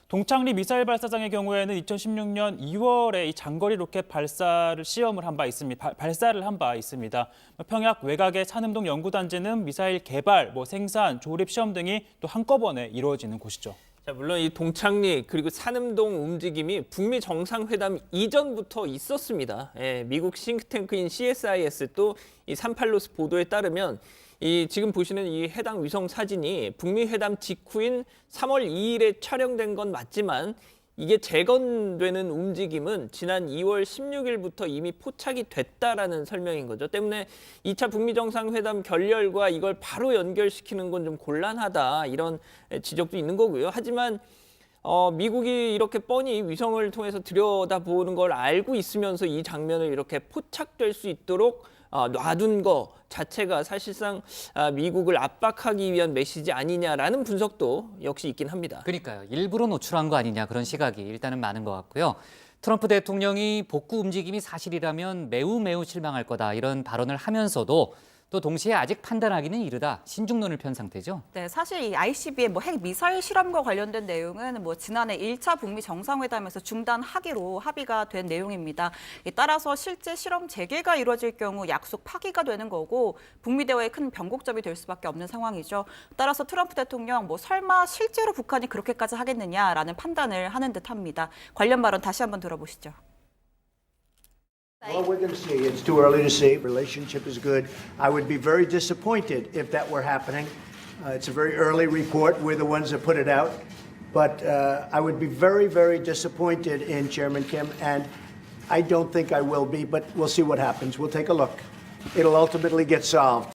동창리 미사일 발사장의 경우에는 2016년 2월에 이 장거리 로켓 발사를 시험을 한 바 있습니다. 발사를 한 바 있습니다. 평양 외곽의 산음동 연구단지는 미사일 개발, 생산, 조립 시험 등이 또 한꺼번에 이루어지는 곳이죠. 자, 물론 이 동창리 그리고 산음동 움직임이 북미 정상회담 이전부터 있었습니다. 미국 싱크탱크인 CSIS 또 이 38로스 보도에 따르면 이 지금 보시는 이 해당 위성 사진이 북미 회담 직후인 3월 2일에 촬영된 건 맞지만 이게 재건되는 움직임은 지난 2월 16일부터 이미 포착이 됐다라는 설명인 거죠. 때문에 2차 북미 정상회담 결렬과 이걸 바로 연결시키는 건 좀 곤란하다, 이런 지적도 있는 거고요. 하지만 미국이 이렇게 뻔히 위성을 통해서 들여다보는 걸 알고 있으면서 이 장면을 이렇게 포착될 수 있도록 놔둔 거 자체가 사실상 미국을 압박하기 위한 메시지 아니냐라는 분석도 역시 있긴 합니다. 그러니까요. 일부러 노출한 거 아니냐, 그런 시각이 일단은 많은 것 같고요. 트럼프 대통령이 복구 움직임이 사실이라면 매우 실망할 거다, 이런 발언을 하면서도 또 동시에 아직 판단하기는 이르다, 신중론을 편 상태죠. 네, 사실 이 ICBM 핵 미사일 실험과 관련된 내용은 지난해 1차 북미 정상회담에서 중단하기로 합의가 된 내용입니다. 따라서 실제 실험 재개가 이루어질 경우 약속 파기가 되는 거고 북미 대화에 큰 변곡점이 될 수밖에 없는 상황이죠. 따라서 트럼프 대통령 설마 실제로 북한이 그렇게까지 하겠느냐라는 판단을 하는 듯합니다. 관련 발언 다시 한번 들어보시죠. Well, we're going to see. It's too early to see. Relationship is good. I would be very disappointed if that were happening. It's a very early report. We're the ones that put it out. But I would be very disappointed in Chairman Kim. And I don't think I will be, but we'll see what happens. We'll take a look. It'll ultimately get solved.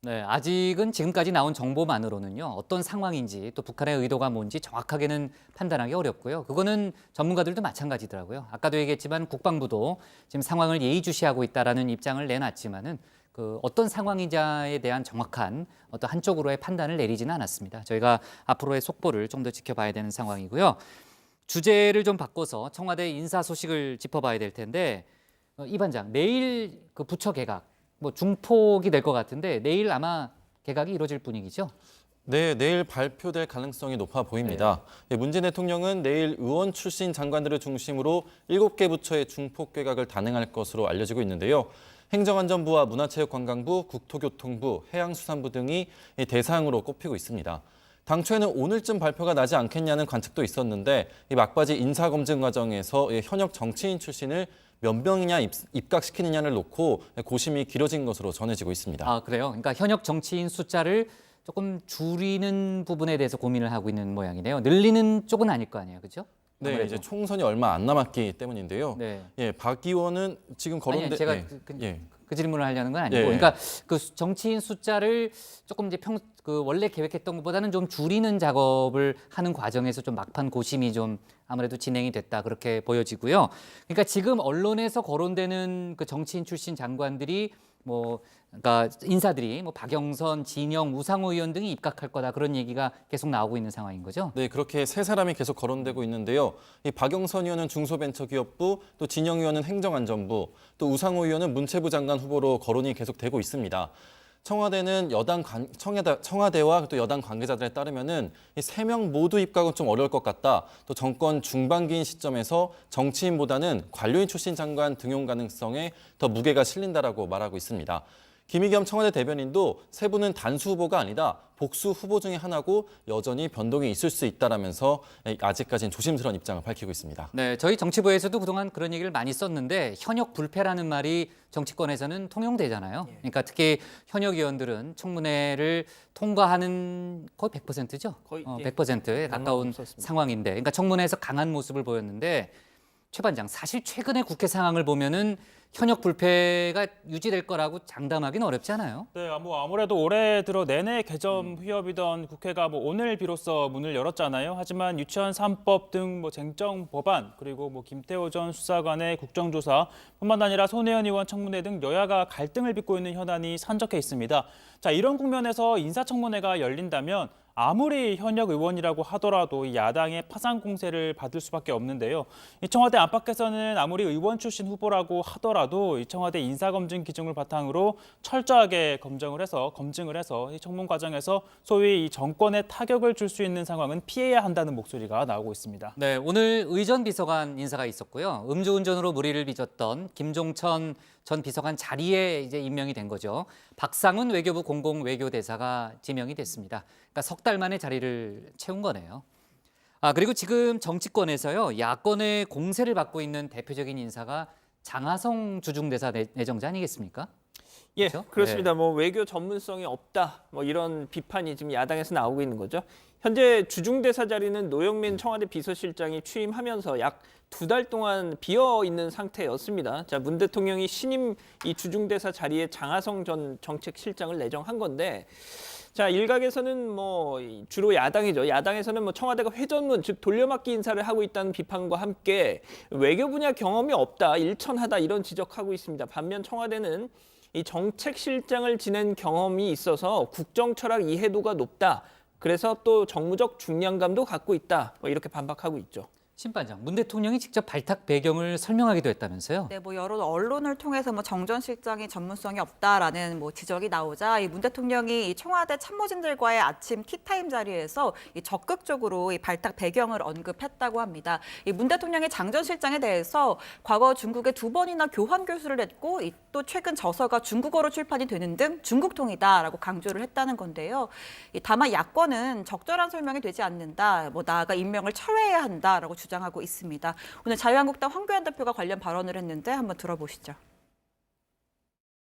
네, 아직은 지금까지 나온 정보만으로는요, 어떤 상황인지 또 북한의 의도가 뭔지 정확하게는 판단하기 어렵고요. 그거는 전문가들도 마찬가지더라고요. 아까도 얘기했지만 국방부도 지금 상황을 예의주시하고 있다라는 입장을 내놨지만은 그 어떤 상황인지에 대한 정확한 어떤 한쪽으로의 판단을 내리지는 않았습니다. 저희가 앞으로의 속보를 좀 더 지켜봐야 되는 상황이고요. 주제를 좀 바꿔서 청와대 인사 소식을 짚어봐야 될 텐데, 이 반장, 내일 그 부처 개각, 뭐 중폭이 될 것 같은데 내일 아마 개각이 이루어질 분위기죠? 네, 내일 발표될 가능성이 높아 보입니다. 네. 문재인 대통령은 내일 의원 출신 장관들을 중심으로 7개 부처의 중폭 개각을 단행할 것으로 알려지고 있는데요. 행정안전부와 문화체육관광부, 국토교통부, 해양수산부 등이 대상으로 꼽히고 있습니다. 당초에는 오늘쯤 발표가 나지 않겠냐는 관측도 있었는데 이 막바지 인사검증 과정에서 현역 정치인 출신을 몇 명이냐 입각시키느냐를 놓고 고심이 길어진 것으로 전해지고 있습니다. 아, 그래요? 그러니까 현역 정치인 숫자를 조금 줄이는 부분에 대해서 고민을 하고 있는 모양이네요. 늘리는 쪽은 아닐 거 아니에요, 그렇죠? 네, 이제 총선이 얼마 안 남았기 때문인데요. 네. 예, 박 의원은 지금 거론된 아니, 제가 그 질문을 하려는 건 아니고, 그러니까 그 정치인 숫자를 조금 이제 원래 계획했던 것보다는 좀 줄이는 작업을 하는 과정에서 좀 막판 고심이 좀 아무래도 진행이 됐다 그렇게 보여지고요. 그러니까 지금 언론에서 거론되는 그 정치인 출신 장관들이 그러니까 인사들이 박영선, 진영, 우상호 의원 등이 입각할 거다 그런 얘기가 계속 나오고 있는 상황인 거죠? 네, 그렇게 세 사람이 계속 거론되고 있는데요. 이 박영선 의원은 중소벤처기업부, 또 진영 의원은 행정안전부, 또 우상호 의원은 문체부 장관 후보로 거론이 계속되고 있습니다. 청와대는 청와대와 또 여당 관계자들에 따르면은 이 3명 모두 입각은 좀 어려울 것 같다. 또 정권 중반기인 시점에서 정치인보다는 관료인 출신 장관 등용 가능성에 더 무게가 실린다라고 말하고 있습니다. 김의겸 청와대 대변인도 세 분은 단수 후보가 아니다. 복수 후보 중에 하나고 여전히 변동이 있을 수 있다라면서 아직까지는 조심스러운 입장을 밝히고 있습니다. 네, 저희 정치부에서도 그동안 그런 얘기를 많이 썼는데 현역 불패라는 말이 정치권에서는 통용되잖아요. 그러니까 특히 현역 의원들은 청문회를 통과하는 거의 100%죠. 거의 100%에 가까운 상황인데, 그러니까 청문회에서 강한 모습을 보였는데 최 반장, 사실 최근의 국회 상황을 보면은 현역 불패가 유지될 거라고 장담하기는 어렵지 않아요? 네, 아무래도 올해 들어 내내 개점 휴업이던 국회가 오늘 비로소 문을 열었잖아요. 하지만 유치원 3법 등 쟁점 법안, 그리고 김태호 전 수사관의 국정조사뿐만 아니라 손혜원 의원 청문회 등 여야가 갈등을 빚고 있는 현안이 산적해 있습니다. 자, 이런 국면에서 인사청문회가 열린다면 아무리 현역 의원이라고 하더라도 이 야당의 파상 공세를 받을 수밖에 없는데요. 이 청와대 안팎에서는 아무리 의원 출신 후보라고 하더라도 이 청와대 인사검증 기준을 바탕으로 철저하게 검증을 해서 이 청문 과정에서 소위 이 정권에 타격을 줄 수 있는 상황은 피해야 한다는 목소리가 나오고 있습니다. 네, 오늘 의전 비서관 인사가 있었고요. 음주운전으로 물의를 빚었던 김종천 전 비서관 자리에 이제 임명이 된 거죠. 박상훈 외교부 공공외교대사가 지명이 됐습니다. 그러니까 석 달 만에 자리를 채운 거네요. 그리고 지금 정치권에서요, 야권의 공세를 받고 있는 대표적인 인사가 장하성 주중대사 내정자 아니겠습니까? 예, 그렇죠? 그렇습니다. 외교 전문성이 없다, 이런 비판이 지금 야당에서 나오고 있는 거죠. 현재 주중대사 자리는 노영민 청와대 비서실장이 취임하면서 약 2달 동안 비어 있는 상태였습니다. 자, 문 대통령이 신임 이 주중대사 자리에 장하성 전 정책실장을 내정한 건데, 자, 일각에서는 주로 야당이죠. 야당에서는 청와대가 회전문, 즉 돌려막기 인사를 하고 있다는 비판과 함께 외교 분야 경험이 없다, 일천하다 이런 지적하고 있습니다. 반면 청와대는 이 정책실장을 지낸 경험이 있어서 국정 철학 이해도가 높다. 그래서 또 정무적 중량감도 갖고 있다. 이렇게 반박하고 있죠. 심반장, 문 대통령이 직접 발탁 배경을 설명하기도 했다면서요? 네, 여러 언론을 통해서 정 전 실장이 전문성이 없다라는 지적이 나오자 이 문 대통령이 이 청와대 참모진들과의 아침 티타임 자리에서 적극적으로 이 발탁 배경을 언급했다고 합니다. 이 문 대통령의 장 전 실장에 대해서 과거 중국에 2번이나 교환 교수를 했고 또 최근 저서가 중국어로 출판이 되는 등 중국통이다라고 강조를 했다는 건데요. 다만 야권은 적절한 설명이 되지 않는다, 나아가 임명을 철회해야 한다라고 주장하고 있습니다. 오늘 자유한국당 황교안 대표가 관련 발언을 했는데 한번 들어보시죠.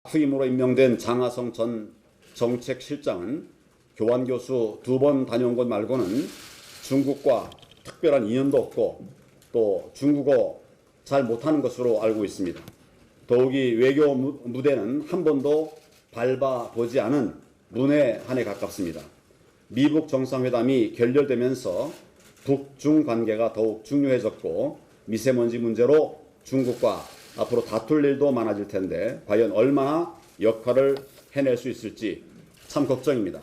후임으로 임명된 장하성 전 정책실장은 교환 교수 2번 다녀온 것 말고는 중국과 특별한 인연도 없고 또 중국어 잘 못하는 것으로 알고 있습니다. 더욱이 외교 무대는 한 번도 밟아보지 않은 문에 한에 가깝습니다. 미북 정상회담이 결렬되면서 북중 관계가 더욱 중요해졌고 미세먼지 문제로 중국과 앞으로 다툴 일도 많아질 텐데 과연 얼마나 역할을 해낼 수 있을지 참 걱정입니다.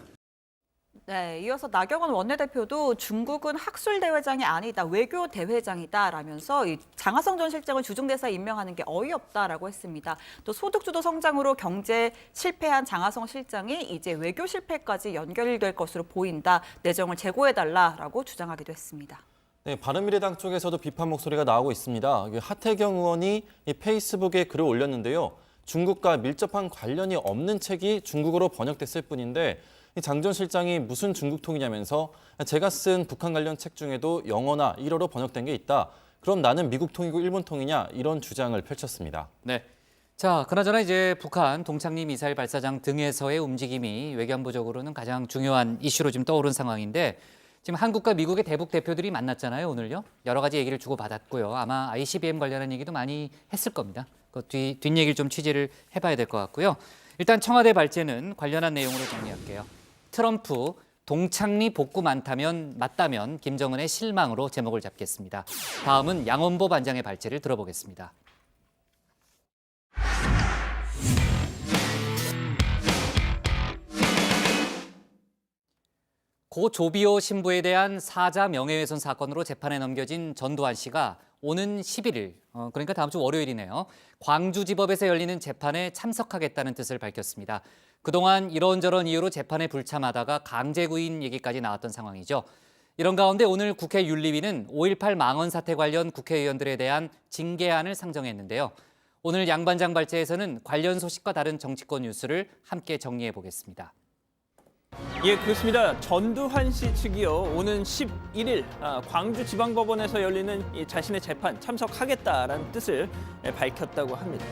네, 이어서 나경원 원내대표도 중국은 학술 대회장이 아니다, 외교 대회장이다 라면서 이 장하성 전 실장을 주중대사에 임명하는 게 어이없다라고 했습니다. 또 소득주도 성장으로 경제 실패한 장하성 실장이 이제 외교 실패까지 연결될 것으로 보인다, 내정을 재고해달라라고 주장하기도 했습니다. 네, 바른미래당 쪽에서도 비판 목소리가 나오고 있습니다. 하태경 의원이 이 페이스북에 글을 올렸는데요. 중국과 밀접한 관련이 없는 책이 중국어로 번역됐을 뿐인데 장 전 실장이 무슨 중국통이냐면서 제가 쓴 북한 관련 책 중에도 영어나 일어로 번역된 게 있다. 그럼 나는 미국통이고 일본통이냐 이런 주장을 펼쳤습니다. 네. 자, 그나저나 이제 북한 동창리 미사일 발사장 등에서의 움직임이 외교안보적으로는 가장 중요한 이슈로 지금 떠오른 상황인데 지금 한국과 미국의 대북 대표들이 만났잖아요, 오늘요. 여러 가지 얘기를 주고받았고요. 아마 ICBM 관련한 얘기도 많이 했을 겁니다. 그 뒷얘기를 좀 취재를 해봐야 될 것 같고요. 일단 청와대 발제는 관련한 내용으로 정리할게요. 트럼프 동창리 복구 맞다면 김정은의 실망으로 제목을 잡겠습니다. 다음은 양원보 반장의 발제를 들어보겠습니다. 고 조비오 신부에 대한 사자 명예훼손 사건으로 재판에 넘겨진 전두환 씨가 오는 11일, 그러니까 다음 주 월요일이네요. 광주지법에서 열리는 재판에 참석하겠다는 뜻을 밝혔습니다. 그동안 이런저런 이유로 재판에 불참하다가 강제구인 얘기까지 나왔던 상황이죠. 이런 가운데 오늘 국회 윤리위는 5.18 망언 사태 관련 국회의원들에 대한 징계안을 상정했는데요. 오늘 양 반장 발제에서는 관련 소식과 다른 정치권 뉴스를 함께 정리해 보겠습니다. 예, 그렇습니다. 전두환 씨 측이요, 오는 11일 광주지방법원에서 열리는 자신의 재판 참석하겠다라는 뜻을 밝혔다고 합니다.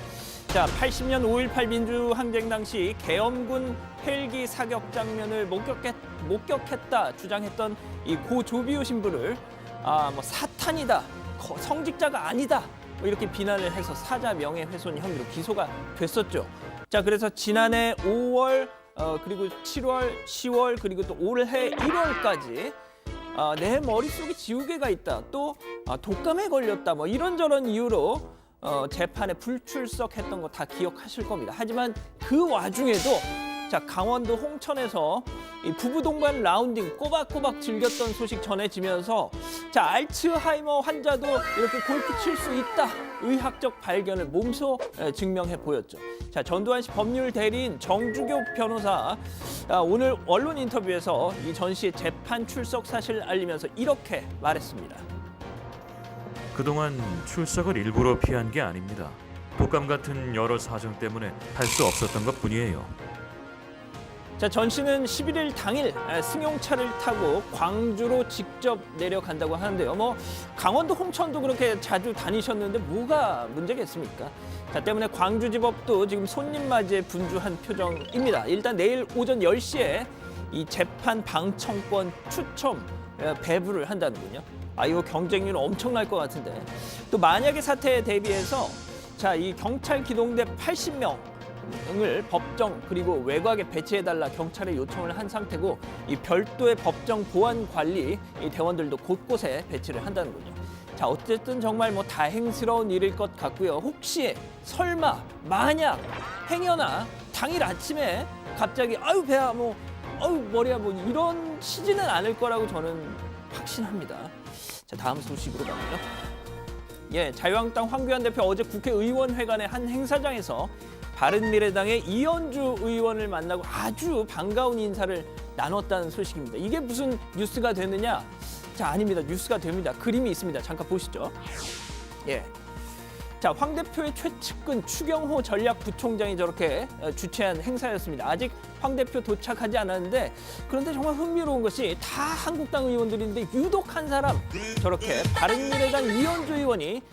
자, 80년 5.18 민주항쟁 당시 계엄군 헬기 사격 장면을 목격했다 주장했던 이 고 조비오 신부를 사탄이다, 성직자가 아니다 이렇게 비난을 해서 사자 명예훼손 혐의로 기소가 됐었죠. 자, 그래서 지난해 5월 그리고 7월, 10월 그리고 또 올해 1월까지 내 머릿속에 지우개가 있다, 또 독감에 걸렸다, 뭐 이런저런 이유로 재판에 불출석했던 거 다 기억하실 겁니다. 하지만 그 와중에도 자, 강원도 홍천에서 이 부부 동반 라운딩 꼬박꼬박 즐겼던 소식 전해지면서 자, 알츠하이머 환자도 이렇게 골프 칠 수 있다, 의학적 발견을 몸소 증명해 보였죠. 자, 전두환 씨 법률 대리인 정주교 변호사 오늘 언론 인터뷰에서 이 전 씨의 재판 출석 사실을 알리면서 이렇게 말했습니다. 그동안 출석을 일부러 피한 게 아닙니다. 독감 같은 여러 사정 때문에 할 수 없었던 것뿐이에요. 자, 전 씨는 11일 당일 승용차를 타고 광주로 직접 내려간다고 하는데요. 뭐 강원도 홍천도 그렇게 자주 다니셨는데 뭐가 문제겠습니까? 자, 때문에 광주지법도 지금 손님 맞이에 분주한 표정입니다. 일단 내일 오전 10시에 이 재판 방청권 추첨 배부를 한다는군요. 이거 경쟁률 엄청날 것 같은데. 또 만약의 사태에 대비해서 자, 이 경찰 기동대 80명을 법정 그리고 외곽에 배치해달라 경찰에 요청을 한 상태고 이 별도의 법정 보안 관리 이 대원들도 곳곳에 배치를 한다는군요. 자, 어쨌든 정말 뭐 다행스러운 일일 것 같고요. 혹시 설마 만약 행여나 당일 아침에 갑자기 아유 배야 뭐 아유 머리야 뭐 이런 치지는 않을 거라고 저는 확신합니다. 자, 다음 소식으로 가면요. 예, 자유한국당 황교안 대표 어제 국회의원회관의 한 행사장에서 바른미래당의 이현주 의원을 만나고 아주 반가운 인사를 나눴다는 소식입니다. 이게 무슨 뉴스가 되느냐? 자, 아닙니다. 뉴스가 됩니다. 그림이 있습니다. 잠깐 보시죠. 예. 자, 황 대표의 최측근 추경호 전략부총장이 저렇게 주최한 행사였습니다. 아직 황 대표 도착하지 않았는데 그런데 정말 흥미로운 것이 다 한국당 의원들인데 유독 한 사람 저렇게 바른미래당 이현주 의원이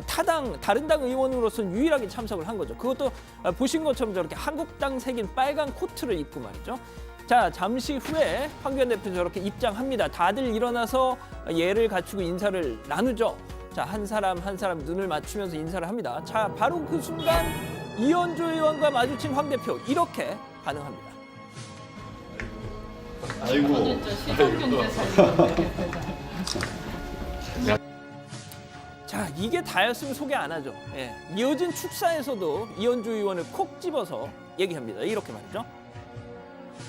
다른 당 의원으로서는 유일하게 참석을 한 거죠. 그것도 보신 것처럼 저렇게 한국당 색인 빨간 코트를 입고 말이죠. 자, 잠시 후에 황교안 대표 저렇게 입장합니다. 다들 일어나서 예를 갖추고 인사를 나누죠. 자, 한 사람 한 사람 눈을 맞추면서 인사를 합니다. 자, 바로 그 순간 이현주 의원과 마주친 황 대표 이렇게 반응합니다. 아이고. 자, 이게 다였으면 소개 안 하죠. 예. 이어진 축사에서도 이현주 의원을 콕 집어서 얘기합니다. 이렇게 말이죠.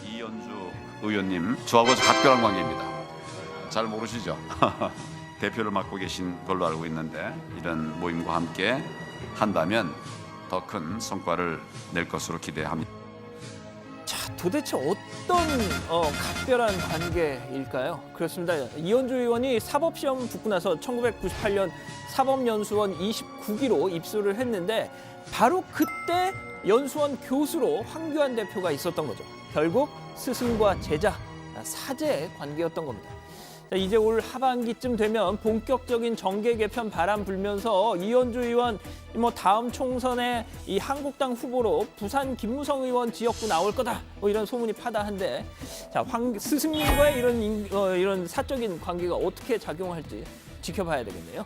이현주 의원님, 저하고 각별한 관계입니다. 잘 모르시죠? 대표를 맡고 계신 걸로 알고 있는데 이런 모임과 함께 한다면 더 큰 성과를 낼 것으로 기대합니다. 자, 도대체 어떤 각별한 관계일까요? 그렇습니다. 이현주 의원이 사법시험 붙고 나서 1998년 사법연수원 29기로 입소를 했는데 바로 그때 연수원 교수로 황교안 대표가 있었던 거죠. 결국 스승과 제자, 사제의 관계였던 겁니다. 자, 이제 올 하반기쯤 되면 본격적인 정계 개편 바람 불면서 이현주 의원 다음 총선에 이 한국당 후보로 부산 김무성 의원 지역구 나올 거다 이런 소문이 파다한데 자, 스승님과의 이런 사적인 관계가 어떻게 작용할지 지켜봐야 되겠네요.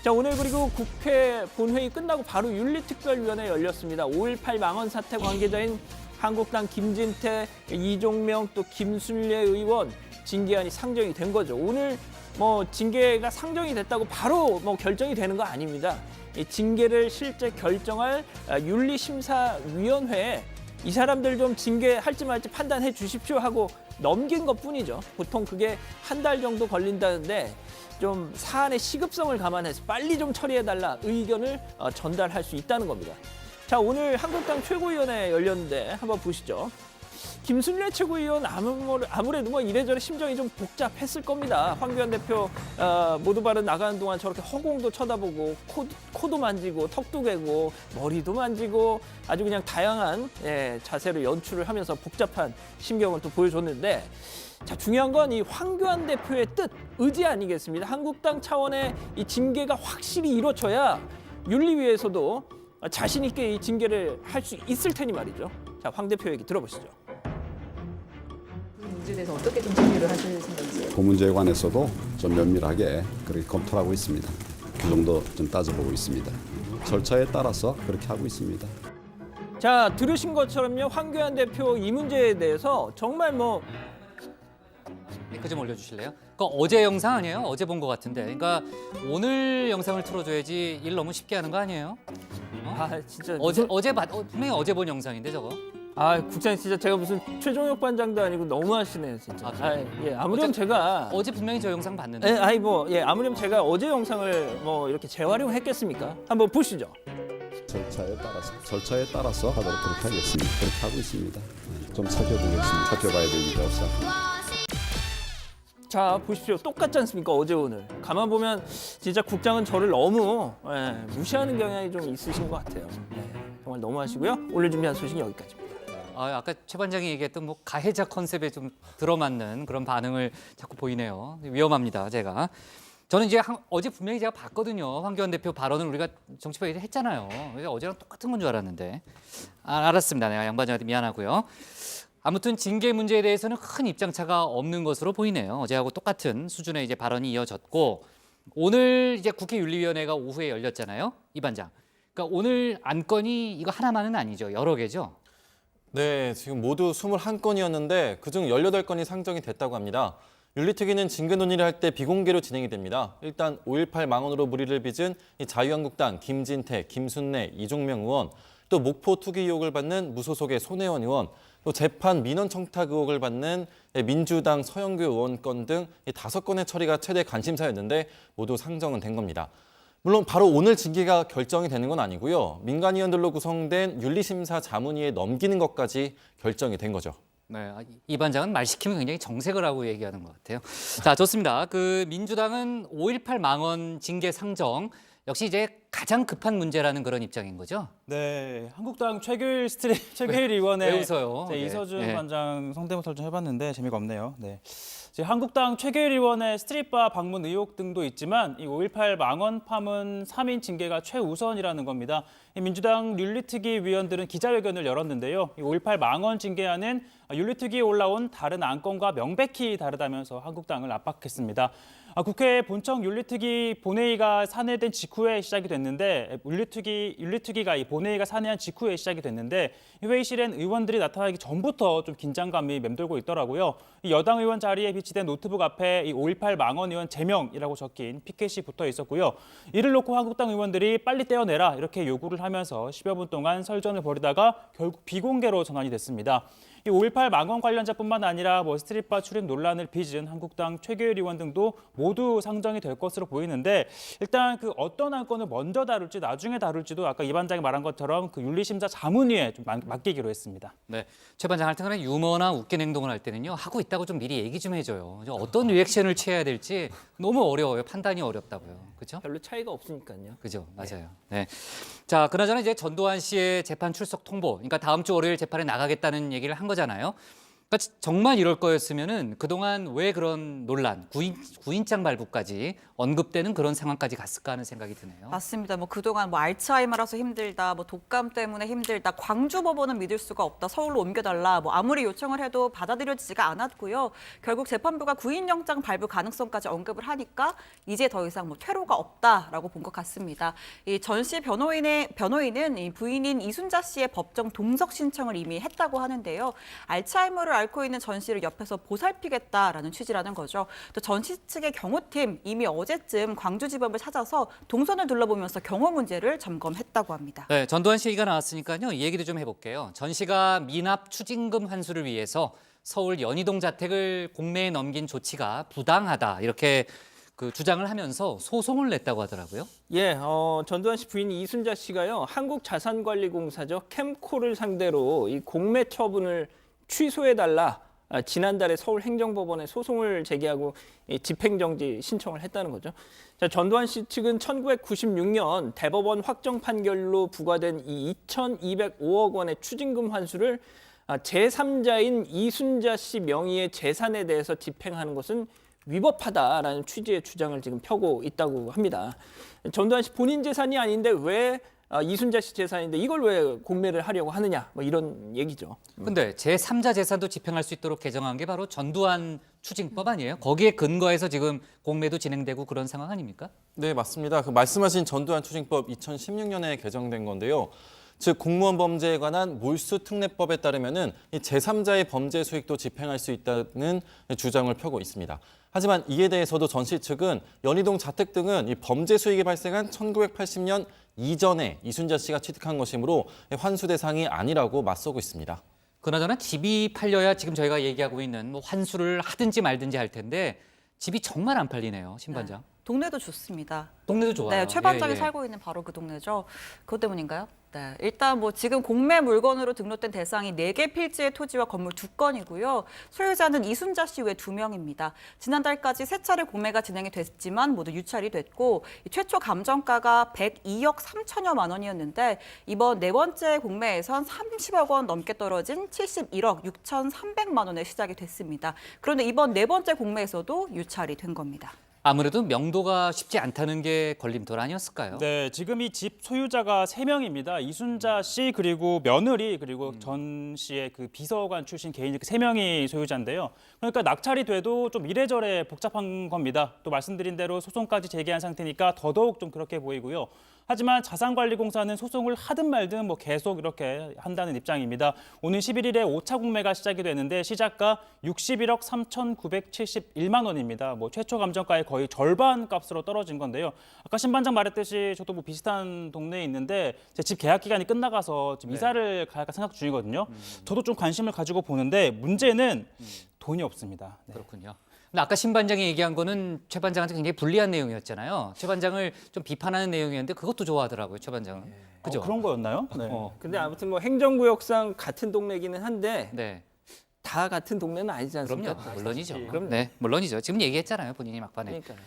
자, 오늘 그리고 국회 본회의 끝나고 바로 윤리특별위원회 열렸습니다. 5.18 망언 사태 관계자인 한국당 김진태, 이종명 또 김순례 의원 징계안이 상정이 된 거죠. 오늘 징계가 상정이 됐다고 바로 결정이 되는 거 아닙니다. 이 징계를 실제 결정할 윤리심사위원회에 이 사람들 좀 징계할지 말지 판단해 주십시오 하고 넘긴 것뿐이죠. 보통 그게 한 달 정도 걸린다는데 좀 사안의 시급성을 감안해서 빨리 좀 처리해달라 의견을 전달할 수 있다는 겁니다. 자, 오늘 한국당 최고위원회 열렸는데 한번 보시죠. 김순례 최고위원 아무래도 이래저래 심정이 좀 복잡했을 겁니다. 황교안 대표 모두 발언 나가는 동안 저렇게 허공도 쳐다보고 코도 만지고 턱도 개고 머리도 만지고 아주 그냥 다양한 자세로 연출을 하면서 복잡한 심경을 또 보여줬는데 자, 중요한 건 이 황교안 대표의 뜻, 의지 아니겠습니다. 한국당 차원의 이 징계가 확실히 이루어져야 윤리위에서도 자신 있게 이 징계를 할 수 있을 테니 말이죠. 자, 황 대표 얘기 들어보시죠. 이 문제에 대해서 어떻게 좀 제기를 하실 생각이세요? 그 문제에 관해서도 좀 면밀하게 그렇게 검토를 하고 있습니다. 그 정도 좀 따져보고 있습니다. 절차에 따라서 그렇게 하고 있습니다. 자, 들으신 것처럼요. 황교안 대표 이 문제에 대해서 정말 그 좀 올려주실래요? 그거 어제 영상 아니에요? 어제 본 것 같은데. 그러니까 오늘 영상을 틀어줘야지 일 너무 쉽게 하는 거 아니에요? 진짜 분명히 어제 본 영상인데 저거. 국장님 진짜 제가 무슨 최종혁 반장도 아니고 너무하시네요 진짜. 아무렴 제가 어제 분명히 저 영상 봤는데. 아무렴 제가 어제 영상을 이렇게 재활용했겠습니까? 한번 보시죠. 절차에 따라서 하도록 그렇게 하겠습니다. 그렇게 하고 있습니다. 좀 살펴보겠습니다. 살펴봐야 될 일이라고 생각합니다. 자, 보십시오. 똑같지 않습니까? 어제 오늘. 가만 보면 진짜 국장은 저를 너무 무시하는 경향이 좀 있으신 것 같아요. 정말 너무하시고요. 오늘 준비한 소식은 여기까지입니다. 아까 최 반장이 얘기했던 가해자 컨셉에 좀 들어맞는 그런 반응을 자꾸 보이네요. 위험합니다, 제가. 저는 이제 어제 분명히 제가 봤거든요. 황교안 대표 발언을 우리가 정치부에서 했잖아요. 그래서 어제랑 똑같은 건 줄 알았는데. 알았습니다. 내가 양반장한테 미안하고요. 아무튼 징계 문제에 대해서는 큰 입장차가 없는 것으로 보이네요. 어제하고 똑같은 수준의 이제 발언이 이어졌고 오늘 이제 국회 윤리위원회가 오후에 열렸잖아요. 이 반장. 그러니까 오늘 안건이 이거 하나만은 아니죠. 여러 개죠. 네, 지금 모두 21건이었는데 그중 18건이 상정이 됐다고 합니다. 윤리특위는 징계 논의를 할 때 비공개로 진행이 됩니다. 일단 5.18 망언으로 물의를 빚은 자유한국당 김진태, 김순례, 이종명 의원, 또 목포 투기 의혹을 받는 무소속의 손혜원 의원, 또 재판 민원 청탁 의혹을 받는 민주당 서영교 의원 건 등 5건의 처리가 최대 관심사였는데 모두 상정은 된 겁니다. 물론 바로 오늘 징계가 결정이 되는 건 아니고요. 민간위원들로 구성된 윤리심사 자문위에 넘기는 것까지 결정이 된 거죠. 네, 이 반장은 말 시키면 굉장히 정색을 하고 얘기하는 것 같아요. 자, 좋습니다. 민주당은 5.18 망언 징계 상정 역시 이제 가장 급한 문제라는 그런 입장인 거죠? 네, 한국당 최규일 의원의 왜 웃어요? 이서준 반장 성대모사를 좀 해봤는데 재미가 없네요. 네. 한국당 최규일 의원의 스트릿바 방문 의혹 등도 있지만 이 5.18 망언 파문 3인 징계가 최우선이라는 겁니다. 민주당 윤리특위 위원들은 기자회견을 열었는데요. 이 5.18 망언 징계안은 윤리특위에 올라온 다른 안건과 명백히 다르다면서 한국당을 압박했습니다. 국회 본청 윤리특위 본회의가 산회된 직후에 시작이 됐는데 윤리특위가 이 본회의가 산회한 직후에 시작이 됐는데 회의실엔 의원들이 나타나기 전부터 좀 긴장감이 맴돌고 있더라고요. 이 여당 의원 자리에 비치된 노트북 앞에 이 5.18 망언 의원 제명이라고 적힌 피켓이 붙어 있었고요. 이를 놓고 한국당 의원들이 빨리 떼어내라 이렇게 요구를 하면서 10여 분 동안 설전을 벌이다가 결국 비공개로 전환이 됐습니다. 이 5.18 망언 관련자뿐만 아니라 스트릿바 출입 논란을 빚은 한국당 최규일 의원 등도 모두 상정이 될 것으로 보이는데 일단 그 어떤 안건을 먼저 다룰지 나중에 다룰지도 아까 이 반장이 말한 것처럼 그 윤리심사 자문위에 좀 맡기기로 했습니다. 네, 최 반장 하여튼 유머나 웃긴 행동을 할 때는요 하고 있다고 좀 미리 얘기 좀 해줘요. 어떤 리액션을 취해야 될지 너무 어려워요. 판단이 어렵다고요. 그렇죠? 별로 차이가 없으니까요. 그죠, 맞아요. 네. 자, 그나저나 이제 전두환 씨의 재판 출석 통보, 그러니까 다음 주 월요일 재판에 나가겠다는 얘기를 한 거잖아요. 그러니까 정말 이럴 거였으면은 그동안 왜 그런 논란, 구인장 발부까지 언급되는 그런 상황까지 갔을까 하는 생각이 드네요. 맞습니다. 그동안 알츠하이머라서 힘들다, 독감 때문에 힘들다, 광주 법원은 믿을 수가 없다, 서울로 옮겨달라, 아무리 요청을 해도 받아들여지지가 않았고요. 결국 재판부가 구인영장 발부 가능성까지 언급을 하니까 이제 더 이상 퇴로가 없다라고 본 것 같습니다. 이 전 씨 변호인은 이 부인인 이순자 씨의 법정 동석 신청을 이미 했다고 하는데요. 알츠하이머를 앓고 있는 전 씨를 옆에서 보살피겠다라는 취지라는 거죠. 또 전 씨 측의 경호팀 이미 어제쯤 광주지법을 찾아서 동선을 둘러보면서 경호 문제를 점검했다고 합니다. 네, 전두환 씨 얘기가 나왔으니까요. 이 얘기도 좀 해볼게요. 전 씨가 미납 추징금 환수를 위해서 서울 연희동 자택을 공매에 넘긴 조치가 부당하다 이렇게 주장을 하면서 소송을 냈다고 하더라고요. 예, 전두환 씨 부인 이순자 씨가요. 한국자산관리공사죠. 캠코를 상대로 이 공매 처분을 취소해달라 지난달에 서울행정법원에 소송을 제기하고 집행정지 신청을 했다는 거죠. 자, 전두환 씨 측은 1996년 대법원 확정 판결로 부과된 이 2,205억 원의 추징금 환수를 제3자인 이순자 씨 명의의 재산에 대해서 집행하는 것은 위법하다라는 취지의 주장을 지금 펴고 있다고 합니다. 전두환 씨 본인 재산이 아닌데 왜 이순자 씨 재산인데 이걸 왜 공매를 하려고 하느냐 이런 얘기죠. 근데 제3자 재산도 집행할 수 있도록 개정한 게 바로 전두환 추징법 아니에요? 거기에 근거해서 지금 공매도 진행되고 그런 상황 아닙니까? 네, 맞습니다. 말씀하신 전두환 추징법 2016년에 개정된 건데요. 즉 공무원 범죄에 관한 몰수특례법에 따르면은 이 제3자의 범죄 수익도 집행할 수 있다는 주장을 펴고 있습니다. 하지만 이에 대해서도 전 씨 측은 연희동 자택 등은 이 범죄 수익이 발생한 1980년 이전에 이순자 씨가 취득한 것이므로 환수 대상이 아니라고 맞서고 있습니다. 그나저나 집이 팔려야 지금 저희가 얘기하고 있는 환수를 하든지 말든지 할 텐데 집이 정말 안 팔리네요, 신 반장. 네, 동네도 좋습니다. 동네도 좋아요. 네, 최 반장이 예, 예. 살고 있는 바로 그 동네죠. 그것 때문인가요? 네, 일단 지금 공매 물건으로 등록된 대상이 4개 필지의 토지와 건물 2건이고요. 소유자는 이순자 씨 외 2명입니다. 지난달까지 3차례 공매가 진행이 됐지만 모두 유찰이 됐고 최초 감정가가 102억 3천여만 원이었는데 이번 4번째 공매에선 30억 원 넘게 떨어진 71억 6,300만 원에 시작이 됐습니다. 그런데 이번 4번째 공매에서도 유찰이 된 겁니다. 아무래도 명도가 쉽지 않다는 게 걸림돌 아니었을까요? 네, 지금 이 집 소유자가 3명입니다. 이순자 씨 그리고 며느리 그리고 전 씨의 비서관 출신 개인 이렇게 3명이 소유자인데요. 그러니까 낙찰이 돼도 좀 이래저래 복잡한 겁니다. 또 말씀드린 대로 소송까지 제기한 상태니까 더더욱 좀 그렇게 보이고요. 하지만 자산관리공사는 소송을 하든 말든 계속 이렇게 한다는 입장입니다. 오는 11일에 5차 공매가 시작이 되는데 시작가 61억 3,971만 원입니다. 최초 감정가의 거의 절반 값으로 떨어진 건데요. 아까 신 반장 말했듯이 저도 비슷한 동네에 있는데 제 집 계약 기간이 끝나가서 지금 이사를 갈까 생각 중이거든요. 저도 좀 관심을 가지고 보는데 문제는 돈이 없습니다. 네. 그렇군요. 근데 아까 신 반장이 얘기한 거는 최 반장한테 굉장히 불리한 내용이었잖아요. 최 반장을 좀 비판하는 내용이었는데 그것도 좋아하더라고요, 최 반장은. 그죠? 그런 거였나요? 네. 근데 아무튼 행정구역상 같은 동네기는 한데 네. 다 같은 동네는 아니지 않습니까? 그럼요, 물론이죠. 그럼 네, 물론이죠. 지금 얘기했잖아요, 본인이 막판에. 그러니까요.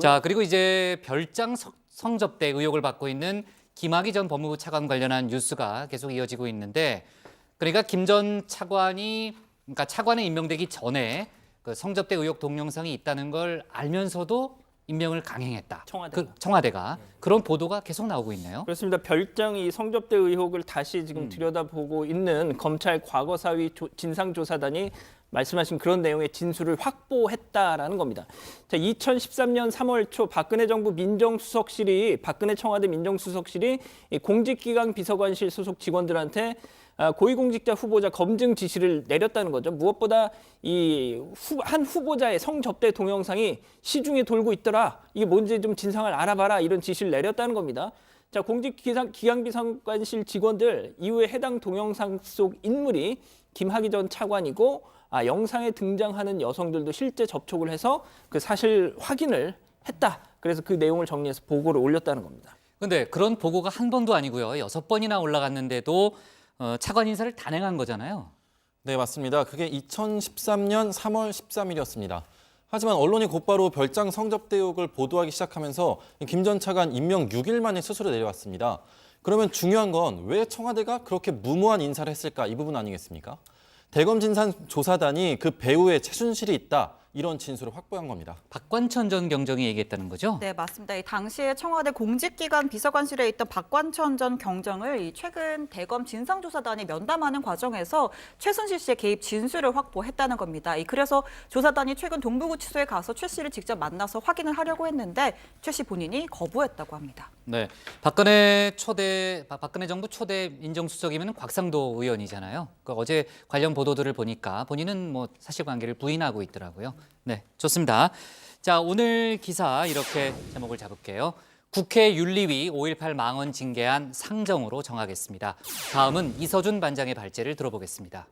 자, 그리고 이제 별장 성접대 의혹을 받고 있는 김학의 전 법무부 차관 관련한 뉴스가 계속 이어지고 있는데, 그러니까 김 전 차관이 차관에 임명되기 전에 성접대 의혹 동영상이 있다는 걸 알면서도 임명을 강행했다. 청와대가. 그런 보도가 계속 나오고 있네요. 그렇습니다. 별장 이 성접대 의혹을 다시 지금 들여다보고 있는 검찰 과거사위 진상조사단이 말씀하신 그런 내용의 진술을 확보했다라는 겁니다. 자, 2013년 3월 초 박근혜 정부 박근혜 청와대 민정수석실이 이 공직기강 비서관실 소속 직원들한테 고위공직자 후보자 검증 지시를 내렸다는 거죠. 무엇보다 한 후보자의 성접대 동영상이 시중에 돌고 있더라. 이게 뭔지 좀 진상을 알아봐라. 이런 지시를 내렸다는 겁니다. 자, 공직기강비서관실 직원들 이후에 해당 동영상 속 인물이 김학의 전 차관이고 영상에 등장하는 여성들도 실제 접촉을 해서 그 사실 확인을 했다. 그래서 그 내용을 정리해서 보고를 올렸다는 겁니다. 그런데 그런 보고가 한 번도 아니고요. 6번이나 올라갔는데도 차관 인사를 단행한 거잖아요. 네, 맞습니다. 그게 2013년 3월 13일이었습니다. 하지만 언론이 곧바로 별장 성접대 의혹을 보도하기 시작하면서 김 전 차관 임명 6일 만에 스스로 내려왔습니다. 그러면 중요한 건 왜 청와대가 그렇게 무모한 인사를 했을까? 이 부분 아니겠습니까? 대검진상조사단이 그 배우의 최순실이 있다. 이런 진술을 확보한 겁니다. 박관천 전 경정이 얘기했다는 거죠? 네, 맞습니다. 이 당시에 청와대 공직기관 비서관실에 있던 박관천 전 경정을 최근 대검 진상조사단이 면담하는 과정에서 최순실 씨의 개입 진술을 확보했다는 겁니다. 그래서 조사단이 최근 동부구치소에 가서 최 씨를 직접 만나서 확인을 하려고 했는데 최 씨 본인이 거부했다고 합니다. 네, 박근혜 정부 초대 민정수석이면 곽상도 의원이잖아요. 어제 관련 보도들을 보니까 본인은 사실관계를 부인하고 있더라고요. 네, 좋습니다. 자, 오늘 기사 이렇게 제목을 잡을게요. 국회 윤리위 5.18 망언 징계안 상정으로 정하겠습니다. 다음은 이서준 반장의 발제를 들어보겠습니다.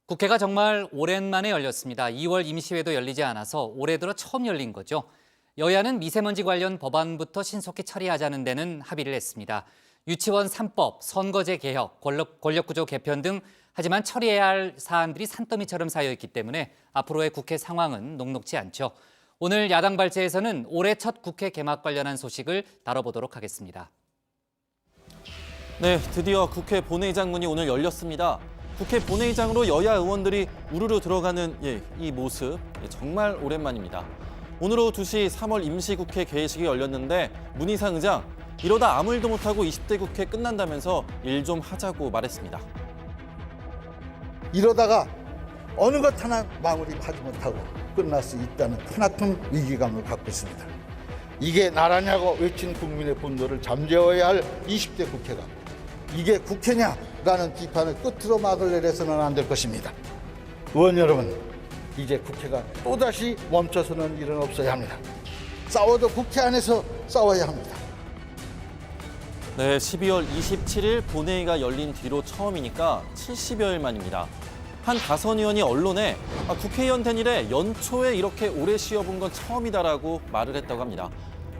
국회가 정말 오랜만에 열렸습니다. 2월 임시회도 열리지 않아서 올해 들어 처음 열린 거죠. 여야는 미세먼지 관련 법안부터 신속히 처리하자는 데는 합의를 했습니다. 유치원 3법, 선거제 개혁, 권력구조 개편 등 하지만 처리해야 할 사안들이 산더미처럼 쌓여있기 때문에 앞으로의 국회 상황은 녹록지 않죠. 오늘 야당 발제에서는 올해 첫 국회 개막 관련한 소식을 다뤄보도록 하겠습니다. 네, 드디어 국회 본회의장 문이 오늘 열렸습니다. 국회 본회의장으로 여야 의원들이 우르르 들어가는 이 모습 정말 오랜만입니다. 오늘 오후 2시 3월 임시국회 개회식이 열렸는데 문희상 의장 이러다 아무 일도 못하고 20대 국회 끝난다면서 일 좀 하자고 말했습니다. 이러다가 어느 것 하나 마무리하지 못하고 끝날 수 있다는 크나큰 위기감을 갖고 있습니다. 이게 나라냐고 외친 국민의 분노를 잠재워야 할 20대 국회가 이게 국회냐라는 비판을 끝으로 막을 내려서는 안 될 것입니다. 의원 여러분, 이제 국회가 또다시 멈춰서는 일은 없어야 합니다. 싸워도 국회 안에서 싸워야 합니다. 네, 12월 27일 본회의가 열린 뒤로 처음이니까 70여일 만입니다. 한 다선 의원이 언론에 국회의원 된 이래 연초에 이렇게 오래 쉬어본 건 처음이다라고 말을 했다고 합니다.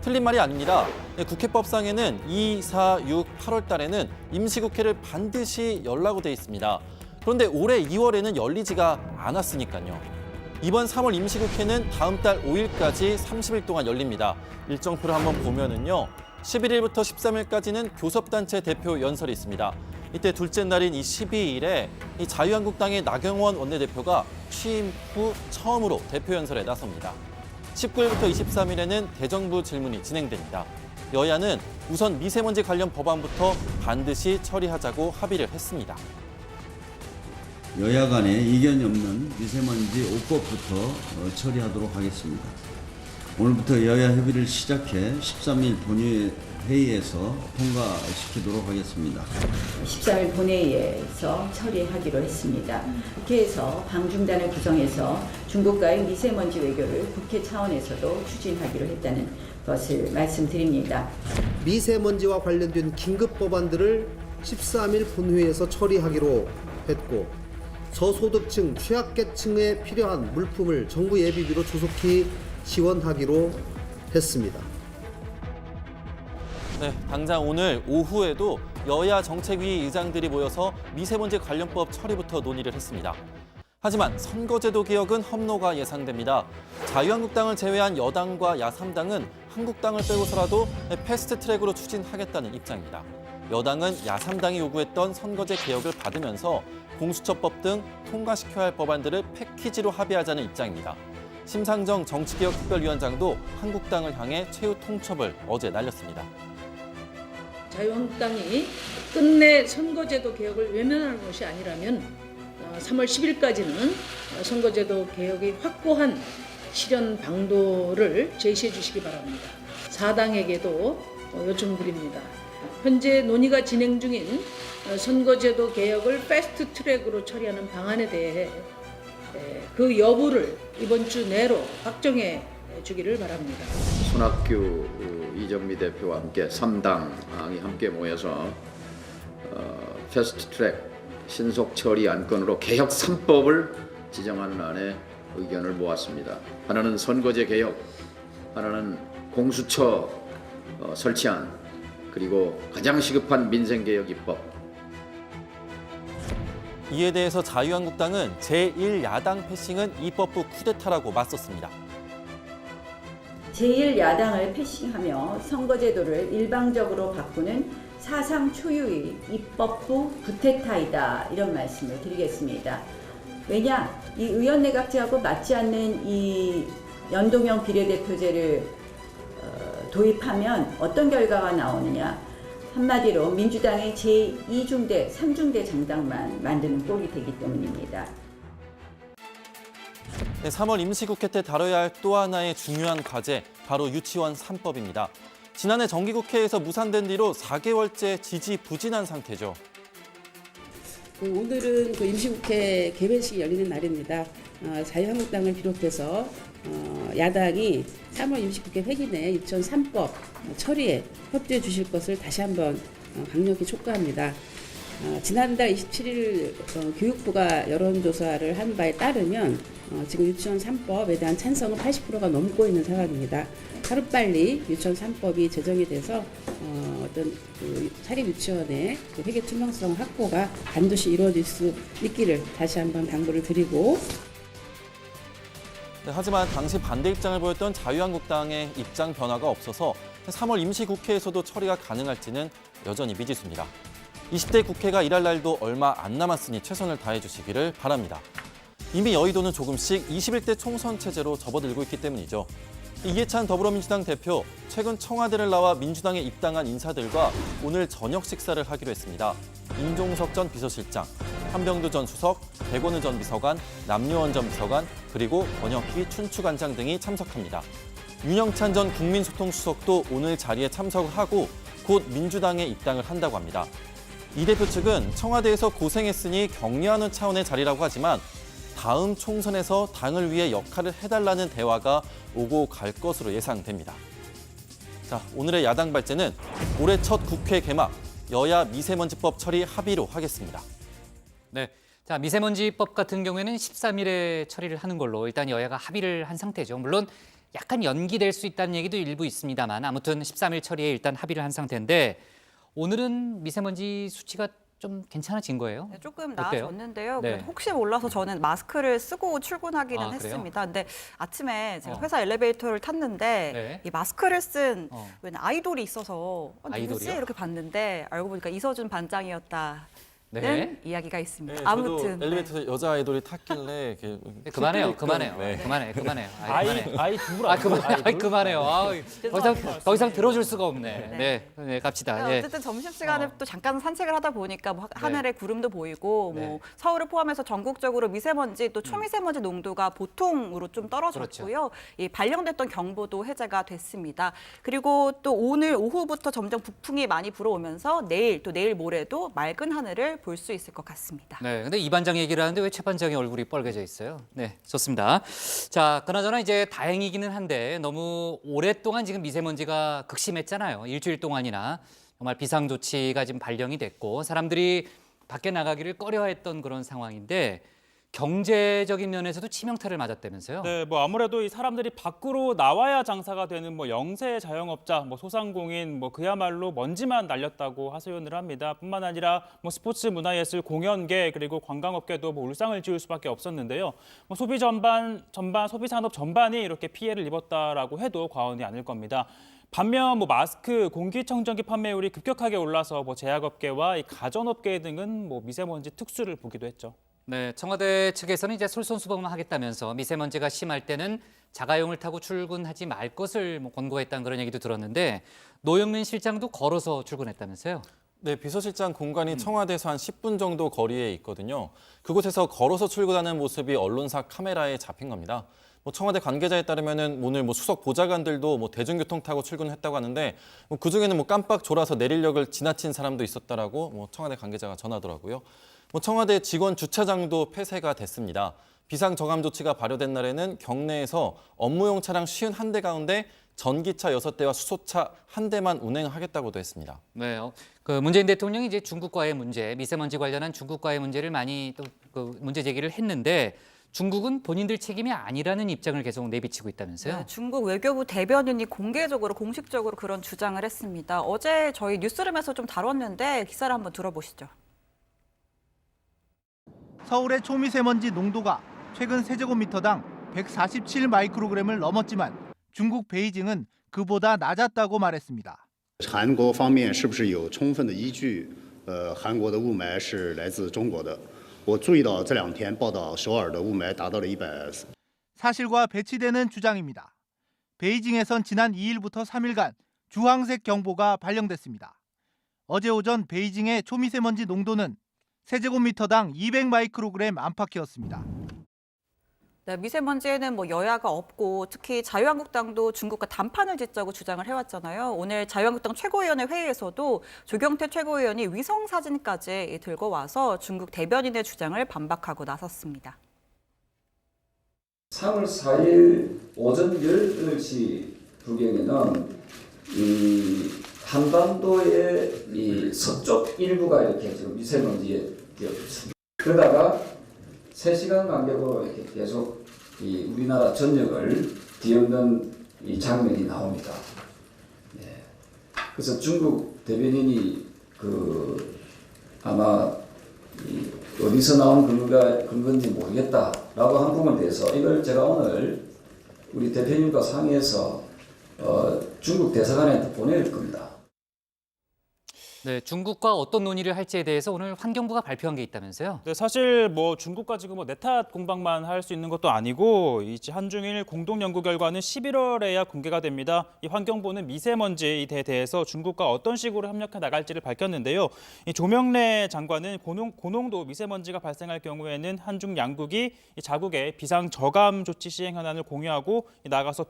틀린 말이 아닙니다. 국회법상에는 2, 4, 6, 8월 달에는 임시국회를 반드시 열라고 돼 있습니다. 그런데 올해 2월에는 열리지가 않았으니까요. 이번 3월 임시국회는 다음 달 5일까지 30일 동안 열립니다. 일정표를 한번 보면은요. 11일부터 13일까지는 교섭단체 대표 연설이 있습니다. 이때 둘째 날인 이 12일에 이 자유한국당의 나경원 원내대표가 취임 후 처음으로 대표 연설에 나섭니다. 19일부터 23일에는 대정부 질문이 진행됩니다. 여야는 우선 미세먼지 관련 법안부터 반드시 처리하자고 합의를 했습니다. 여야 간에 이견이 없는 미세먼지 5법부터 처리하도록 하겠습니다. 오늘부터 여야 협의를 시작해 13일 본회의에서 통과시키도록 하겠습니다. 13일 본회의에서 처리하기로 했습니다. 국회에서 방중단을 구성해서 중국과의 미세먼지 외교를 국회 차원에서도 추진하기로 했다는 것을 말씀드립니다. 미세먼지와 관련된 긴급 법안들을 13일 본회의에서 처리하기로 했고 저소득층, 취약계층에 필요한 물품을 정부 예비비로 조속히 지원하기로 했습니다. 네, 당장 오늘 오후에도 여야 정책위 의장들이 모여서 미세먼지 관련법 처리부터 논의를 했습니다. 하지만 선거제도 개혁은 험로가 예상됩니다. 자유한국당을 제외한 여당과 야3당은 한국당을 빼고서라도 패스트트랙으로 추진하겠다는 입장입니다. 여당은 야3당이 요구했던 선거제 개혁을 받으면서 공수처법 등 통과시켜야 할 법안들을 패키지로 합의하자는 입장입니다. 심상정 정치개혁특별위원장도 한국당을 향해 최후 통첩을 어제 날렸습니다. 자유한국당이 끝내 선거제도 개혁을 외면하는 것이 아니라면 3월 10일까지는 선거제도 개혁의 확고한 실현 방도를 제시해 주시기 바랍니다. 사당에게도 요청드립니다. 현재 논의가 진행 중인 선거제도 개혁을 패스트 트랙으로 처리하는 방안에 대해 그 여부를 이번 주 내로 확정해 주기를 바랍니다. 손학규 이정미 대표와 함께 3당이 함께 모여서 패스트 트랙 신속 처리 안건으로 개혁 3법을 지정하는 안에 의견을 모았습니다. 하나는 선거제 개혁, 하나는 공수처 설치안, 그리고 가장 시급한 민생개혁 입법. 이에 대해서 자유한국당은 제1야당 패싱은 입법부 쿠데타라고 맞섰습니다. 제1야당을 패싱하며 선거제도를 일방적으로 바꾸는 사상 초유의 입법부 쿠데타이다, 이런 말씀을 드리겠습니다. 왜냐, 이 의원내각제하고 맞지 않는 이 연동형 비례대표제를 도입하면 어떤 결과가 나오느냐. 한마디로 민주당의 제2중대, 3중대 정당만 만드는 꼴이 되기 때문입니다. 네, 3월 임시국회 때 다뤄야 할 또 하나의 중요한 과제, 바로 유치원 3법입니다. 지난해 정기국회에서 무산된 뒤로 4개월째 지지부진한 상태죠. 오늘은 그 임시국회 개회식이 열리는 날입니다. 자유한국당을 비롯해서 야당이 3월 임시국회 회기 내 유치원 3법 처리에 협조해 주실 것을 다시 한번 강력히 촉구합니다. 지난달 27일 교육부가 여론조사를 한 바에 따르면 지금 유치원 3법에 대한 찬성은 80%가 넘고 있는 상황입니다. 하루빨리 유치원 3법이 제정이 돼서 어떤 그 사립 유치원의 그 회계 투명성 확보가 반드시 이루어질 수 있기를 다시 한번 당부를 드리고. 네, 하지만 당시 반대 입장을 보였던 자유한국당의 입장 변화가 없어서 3월 임시국회에서도 처리가 가능할지는 여전히 미지수입니다. 20대 국회가 일할 날도 얼마 안 남았으니 최선을 다해 주시기를 바랍니다. 이미 여의도는 조금씩 21대 총선 체제로 접어들고 있기 때문이죠. 이해찬 더불어민주당 대표, 최근 청와대를 나와 민주당에 입당한 인사들과 오늘 저녁 식사를 하기로 했습니다. 임종석 전 비서실장, 한병두 전 수석, 백원우 전 비서관, 남요원 전 비서관, 그리고 권혁기 춘추관장 등이 참석합니다. 윤영찬 전 국민소통수석도 오늘 자리에 참석을 하고 곧 민주당에 입당을 한다고 합니다. 이 대표 측은 청와대에서 고생했으니 격려하는 차원의 자리라고 하지만 다음 총선에서 당을 위해 역할을 해달라는 대화가 오고 갈 것으로 예상됩니다. 자, 오늘의 야당 발제는 올해 첫 국회 개막, 여야 미세먼지법 처리 합의로 하겠습니다. 네, 자 미세먼지법 같은 경우에는 13일에 처리를 하는 걸로 일단 여야가 합의를 한 상태죠. 물론 약간 연기될 수 있다는 얘기도 일부 있습니다만 아무튼 13일 처리에 일단 합의를 한 상태인데 오늘은 미세먼지 수치가 좀 괜찮아진 거예요? 네, 조금 어때요? 나아졌는데요. 네. 혹시 몰라서 저는 마스크를 쓰고 출근하기는 아, 그래요? 했습니다. 근데 아침에 제가 회사 엘리베이터를 탔는데 네. 이 마스크를 쓴 아이돌이 있어서 누구지? 아이돌이요? 이렇게 봤는데 알고 보니까 이서준 반장이었다. 네. 이야기가 있습니다. 네, 아무튼 저도 엘리베이터에서 여자 아이돌이 탔길래 그만해요. 네. 그만해요. 아이 두부라. 그만해요. 더 이상 들어줄 수가 없네. 네, 갑시다. 예. 어쨌든 점심시간에 또 잠깐 산책을 하다 보니까 뭐 하늘에 구름도 보이고 뭐 서울을 포함해서 전국적으로 미세먼지 또 초미세먼지 농도가 보통으로 좀 떨어졌고요. 이 발령됐던 경보도 해제가 됐습니다. 그리고 또 오늘 오후부터 점점 북풍이 많이 불어오면서 내일 또 내일 모레도 맑은 하늘을 볼 수 있을 것 같습니다. 네, 근데 이 반장 얘기를 하는데 왜 최 반장의 얼굴이 빨개져 있어요? 네, 좋습니다. 자, 그나저나 이제 다행이기는 한데 너무 오랫동안 지금 미세먼지가 극심했잖아요. 일주일 동안이나 정말 비상조치가 지금 발령이 됐고 사람들이 밖에 나가기를 꺼려했던 그런 상황인데 경제적인 면에서도 치명타를 맞았다면서요? 네, 뭐 아무래도 이 사람들이 밖으로 나와야 장사가 되는 뭐 영세 자영업자, 뭐 소상공인, 뭐 그야말로 먼지만 날렸다고 하소연을 합니다. 뿐만 아니라 뭐 스포츠, 문화예술, 공연계 그리고 관광업계도 뭐 울상을 지을 수밖에 없었는데요. 뭐 소비 소비 산업 전반이 이렇게 피해를 입었다라고 해도 과언이 아닐 겁니다. 반면 뭐 마스크, 공기청정기 판매율이 급격하게 올라서 뭐 제약업계와 이 가전업계 등은 뭐 미세먼지 특수를 보기도 했죠. 네, 청와대 측에서는 이제 솔선수범만 하겠다면서 미세먼지가 심할 때는 자가용을 타고 출근하지 말 것을 권고했다는 그런 얘기도 들었는데 노영민 실장도 걸어서 출근했다면서요? 네, 비서실장 공간이 청와대에서 한 10분 정도 거리에 있거든요. 그곳에서 걸어서 출근하는 모습이 언론사 카메라에 잡힌 겁니다. 청와대 관계자에 따르면은 오늘 수석 보좌관들도 대중교통 타고 출근했다고 하는데 그 중에는 깜빡 졸아서 내리력을 지나친 사람도 있었다라고 청와대 관계자가 전하더라고요. 청와대 직원 주차장도 폐쇄가 됐습니다. 비상저감 조치가 발효된 날에는 경내에서 업무용 차량 51대 가운데 전기차 6대와 수소차 1대만 운행하겠다고도 했습니다. 네, 그 문재인 대통령이 이제 중국과의 문제, 미세먼지 관련한 중국과의 문제를 많이 또 그 문제 제기를 했는데 중국은 본인들 책임이 아니라는 입장을 계속 내비치고 있다면서요? 네, 중국 외교부 대변인이 공식적으로 그런 주장을 했습니다. 어제 저희 뉴스룸에서 좀 다뤘는데 기사를 한번 들어보시죠. 서울의 초미세먼지 농도가 최근 세제곱미터당 147 마이크로그램을 넘었지만 중국 베이징은 그보다 낮았다고 말했습니다. 韩国方面是不是有充分的依据？韩国的雾霾是来自中国的。我注意到这2天报道首尔的雾霾达到了100。 사실과 배치되는 주장입니다. 베이징에선 지난 2일부터 3일간 주황색 경보가 발령됐습니다. 어제 오전 베이징의 초미세먼지 농도는 세제곱미터당 200 마이크로그램 안팎이었습니다. 네, 미세먼지에는 여야가 없고 특히 자유한국당도 중국과 단판을 짓자고 주장을 해왔잖아요. 오늘 자유한국당 최고위원회 회의에서도 조경태 최고위원이 위성 사진까지 들고 와서 중국 대변인의 주장을 반박하고 나섰습니다. 3월 4일 오전 18시 부경에는 한반도의 이 서쪽 일부가 이렇게 지금 미세먼지에 뛰어들었습니다. 그러다가 3시간 간격으로 이렇게 계속 이 우리나라 전역을 뒤엎는 이 장면이 나옵니다. 네. 그래서 중국 대변인이 아마 어디서 나온 근거인지 모르겠다라고 한 부분에 대해서 이걸 제가 오늘 우리 대표님과 상의해서 중국 대사관한테 보낼 겁니다. 네, 중국과 어떤 논의를 할지에 대해서 오늘 환경부가 발표한 게 있다면서요? 네, 사실 중국과 지금 내탓 공방만 할 수 있는 것도 아니고 이 한중일 공동 연구 결과는 11월에야 공개가 됩니다. 이 환경부는 미세먼지에 대해서 중국과 어떤 식으로 협력해 나갈지를 밝혔는데요. 이 조명래 장관은 고농도 미세먼지가 발생할 경우에는 한중 양국이 이 자국의 비상 저감 조치 시행 현안을 공유하고 나가서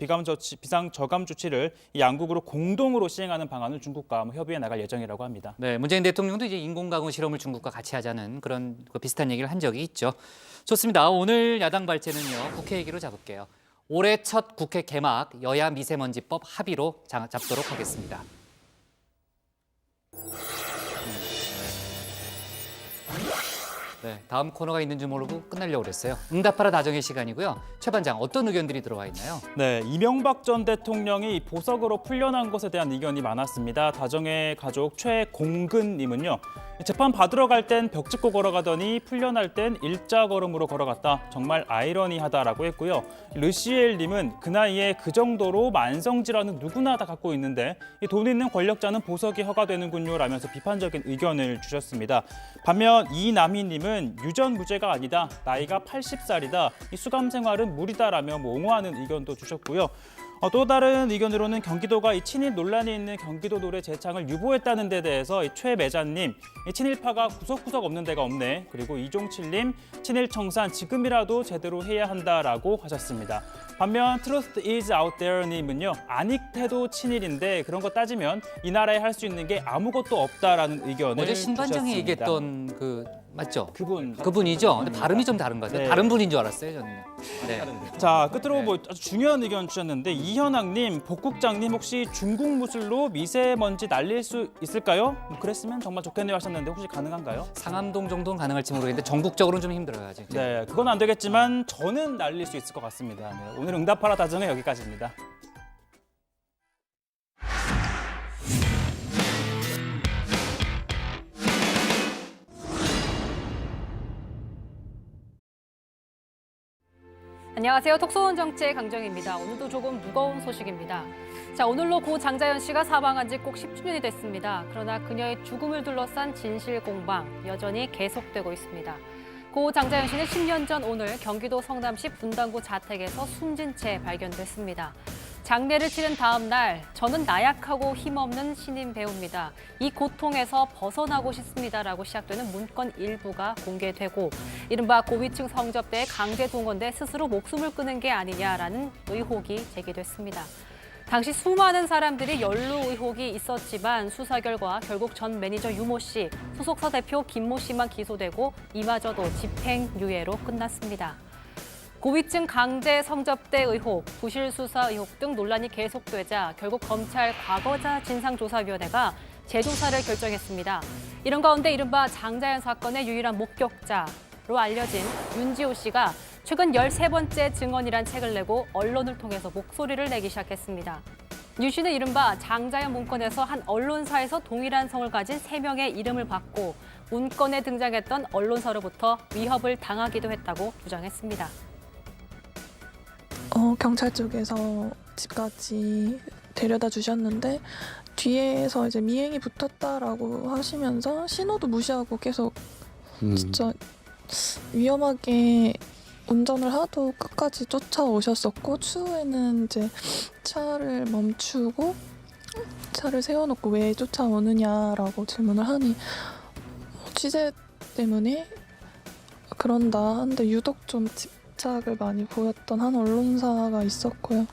비상 저감 조치를 이 양국으로 공동으로 시행하는 방안을 중국과 협의해 나갈 예정이라고 합니다. 네, 문재인 대통령도 이제 인공가공 실험을 중국과 같이 하자는 그런 비슷한 얘기를 한 적이 있죠. 좋습니다. 오늘 야당 발제는요, 국회 얘기로 잡을게요. 올해 첫 국회 개막 여야 미세먼지법 합의로 잡도록 하겠습니다. 네, 다음 코너가 있는 줄 모르고 끝내려고 그랬어요. 응답하라 다정의 시간이고요. 최 반장, 어떤 의견들이 들어와 있나요? 네, 이명박 전 대통령이 보석으로 풀려난 것에 대한 의견이 많았습니다. 다정의 가족 최공근님은요. 재판 받으러 갈 땐 벽 짚고 걸어가더니 풀려날 땐 일자 걸음으로 걸어갔다. 정말 아이러니하다라고 했고요. 르시엘님은 그 나이에 그 정도로 만성질환은 누구나 다 갖고 있는데 돈 있는 권력자는 보석이 허가되는군요 라면서 비판적인 의견을 주셨습니다. 반면 이남희님은 유전무죄가 아니다. 나이가 80살이다. 이 수감 생활은 무리다라며 옹호하는 의견도 주셨고요. 또 다른 의견으로는 경기도가 이 친일 논란이 있는 경기도 노래 재창을 유보했다는 데 대해서 이 최매자님, 이 친일파가 구석구석 없는 데가 없네. 그리고 이종칠님, 친일 청산 지금이라도 제대로 해야 한다라고 하셨습니다. 반면 Truth is out there님은요, 안익태도 친일인데 그런 거 따지면 이 나라에 할 수 있는 게 아무것도 없다라는 의견을 어제 신반장이 주셨습니다. 얘기했던 맞죠? 그분이죠. 근데 발음이 좀 다른 것 같아요. 네. 다른 분인 줄 알았어요, 저는. 네. 자, 끝으로 아주 중요한 의견 주셨는데 이현학님, 복국장님 혹시 중국 무술로 미세먼지 날릴 수 있을까요? 그랬으면 정말 좋겠네요 하셨는데 혹시 가능한가요? 상암동 정도는 가능할지 모르겠는데 전국적으로는 좀 힘들어요 아직. 네, 그건 안 되겠지만 저는 날릴 수 있을 것 같습니다. 네, 오늘 응답하라 다정은 여기까지입니다. 안녕하세요. 톡소원 정치의 강정입니다. 오늘도 조금 무거운 소식입니다. 자, 오늘로 고 장자연 씨가 사망한 지 꼭 10주년이 됐습니다. 그러나 그녀의 죽음을 둘러싼 진실 공방 여전히 계속되고 있습니다. 고 장자연 씨는 10년 전 오늘 경기도 성남시 분당구 자택에서 숨진 채 발견됐습니다. 장례를 치른 다음 날, 저는 나약하고 힘없는 신인 배우입니다. 이 고통에서 벗어나고 싶습니다라고 시작되는 문건 일부가 공개되고, 이른바 고위층 성접대에 강제 동원돼 스스로 목숨을 끊은 게 아니냐라는 의혹이 제기됐습니다. 당시 수많은 사람들이 연루 의혹이 있었지만 수사 결과 결국 전 매니저 유모 씨, 소속사 대표 김모 씨만 기소되고 이마저도 집행유예로 끝났습니다. 고위층 강제 성접대 의혹, 부실 수사 의혹 등 논란이 계속되자 결국 검찰 과거자 진상조사위원회가 재조사를 결정했습니다. 이런 가운데 이른바 장자연 사건의 유일한 목격자로 알려진 윤지호 씨가 최근 13번째 증언이란 책을 내고 언론을 통해서 목소리를 내기 시작했습니다. 윤 씨는 이른바 장자연 문건에서 한 언론사에서 동일한 성을 가진 3명의 이름을 받고 문건에 등장했던 언론사로부터 위협을 당하기도 했다고 주장했습니다. 경찰 쪽에서 집까지 데려다 주셨는데 뒤에서 이제 미행이 붙었다라고 하시면서 신호도 무시하고 계속 진짜 위험하게 운전을 하도 끝까지 쫓아오셨었고, 추후에는 이제 차를 멈추고 차를 세워놓고 왜 쫓아오느냐라고 질문을 하니 취재 때문에 그런다 하는데 유독 좀 집착을 많이 보였던 한 언론사가 있었고요.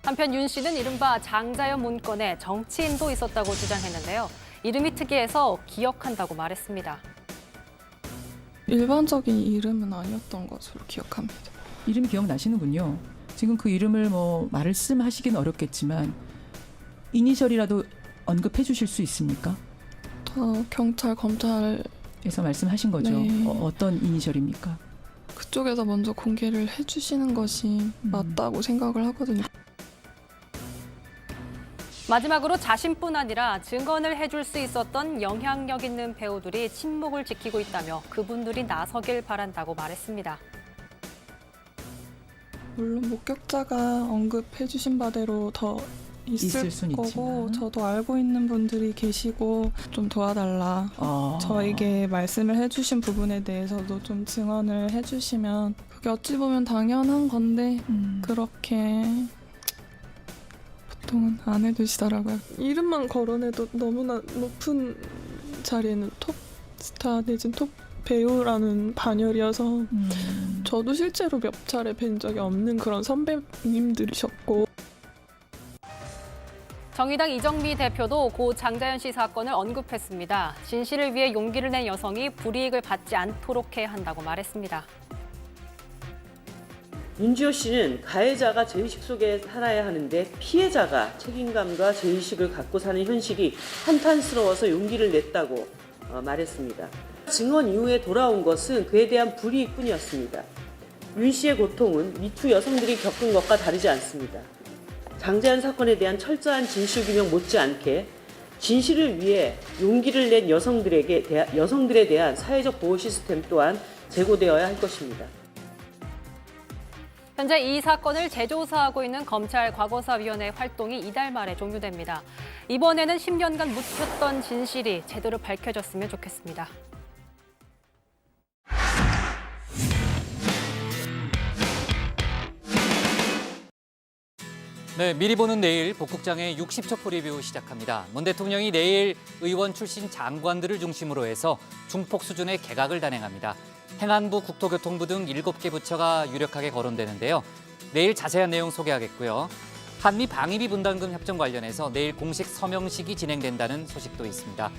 한편 윤 씨는 이른바 장자연 문건에 정치인도 있었다고 주장했는데요. 이름이 특이해서 기억한다고 말했습니다. 일반적인 이름은 아니었던 것으로 기억합니다. 이름이 기억나시는군요. 지금 그 이름을 말씀하시긴 어렵겠지만 이니셜이라도 언급해 주실 수 있습니까? 경찰, 검찰에서 말씀하신 거죠. 네. 어떤 이니셜입니까? 그쪽에서 먼저 공개를 해주시는 것이 맞다고 생각을 하거든요. 마지막으로 자신뿐 아니라 증언을 해줄 수 있었던 영향력 있는 배우들이 침묵을 지키고 있다며 그분들이 나서길 바란다고 말했습니다. 물론 목격자가 언급해 주신 바대로 더 있을 거고, 저도 알고 있는 분들이 계시고 좀 도와달라. 저에게 말씀을 해주신 부분에 대해서도 좀 증언을 해주시면 그게 어찌 보면 당연한 건데 그렇게 보통은 안 해주시더라고요. 이름만 거론해도 너무나 높은 자리에는 톱 스타 내진 톱 배우라는 반열이어서 저도 실제로 몇 차례 뵌 적이 없는 그런 선배님들이셨고. 정의당 이정미 대표도 고 장자연 씨 사건을 언급했습니다. 진실을 위해 용기를 낸 여성이 불이익을 받지 않도록 해야 한다고 말했습니다. 윤지호 씨는 가해자가 죄의식 속에 살아야 하는데 피해자가 책임감과 죄의식을 갖고 사는 현실이 한탄스러워서 용기를 냈다고 말했습니다. 증언 이후에 돌아온 것은 그에 대한 불이익뿐이었습니다. 윤 씨의 고통은 미투 여성들이 겪은 것과 다르지 않습니다. 장자연 사건에 대한 철저한 진실규명 못지않게 진실을 위해 용기를 낸 여성들에 대한 사회적 보호 시스템 또한 제고되어야 할 것입니다. 현재 이 사건을 재조사하고 있는 검찰 과거사위원회 활동이 이달 말에 종료됩니다. 이번에는 10년간 묻혔던 진실이 제대로 밝혀졌으면 좋겠습니다. 네, 미리 보는 내일 복국장의 60초 리뷰 시작합니다. 문 대통령이 내일 의원 출신 장관들을 중심으로 해서 중폭 수준의 개각을 단행합니다. 행안부, 국토교통부 등 7개 부처가 유력하게 거론되는데요. 내일 자세한 내용 소개하겠고요. 한미 방위비 분담금 협정 관련해서 내일 공식 서명식이 진행된다는 소식도 있습니다.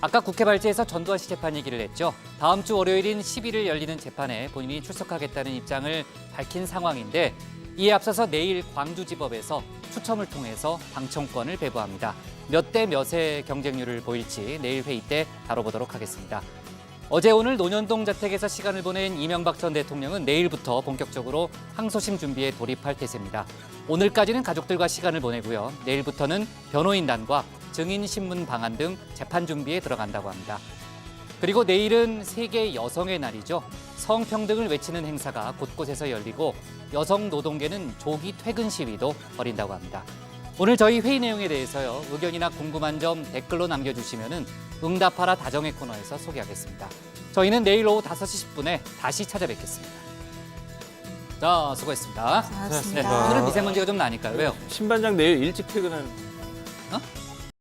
아까 국회 발제에서 전두환 씨 재판 얘기를 했죠. 다음 주 월요일인 11일 열리는 재판에 본인이 출석하겠다는 입장을 밝힌 상황인데 이에 앞서서 내일 광주지법에서 추첨을 통해서 방청권을 배부합니다. 몇 대 몇의 경쟁률을 보일지 내일 회의 때 다뤄보도록 하겠습니다. 어제 오늘 논현동 자택에서 시간을 보낸 이명박 전 대통령은 내일부터 본격적으로 항소심 준비에 돌입할 태세입니다. 오늘까지는 가족들과 시간을 보내고요. 내일부터는 변호인단과 증인신문 방안 등 재판 준비에 들어간다고 합니다. 그리고 내일은 세계 여성의 날이죠. 성평등을 외치는 행사가 곳곳에서 열리고 여성 노동계는 조기 퇴근 시위도 벌인다고 합니다. 오늘 저희 회의 내용에 대해서요. 의견이나 궁금한 점 댓글로 남겨주시면 응답하라 다정의 코너에서 소개하겠습니다. 저희는 내일 오후 5시 10분에 다시 찾아뵙겠습니다. 자, 수고했습니다. 고맙습니다. 오늘은 미세먼지가 좀 나니까요. 왜요? 신반장 내일 일찍 퇴근하는. 어?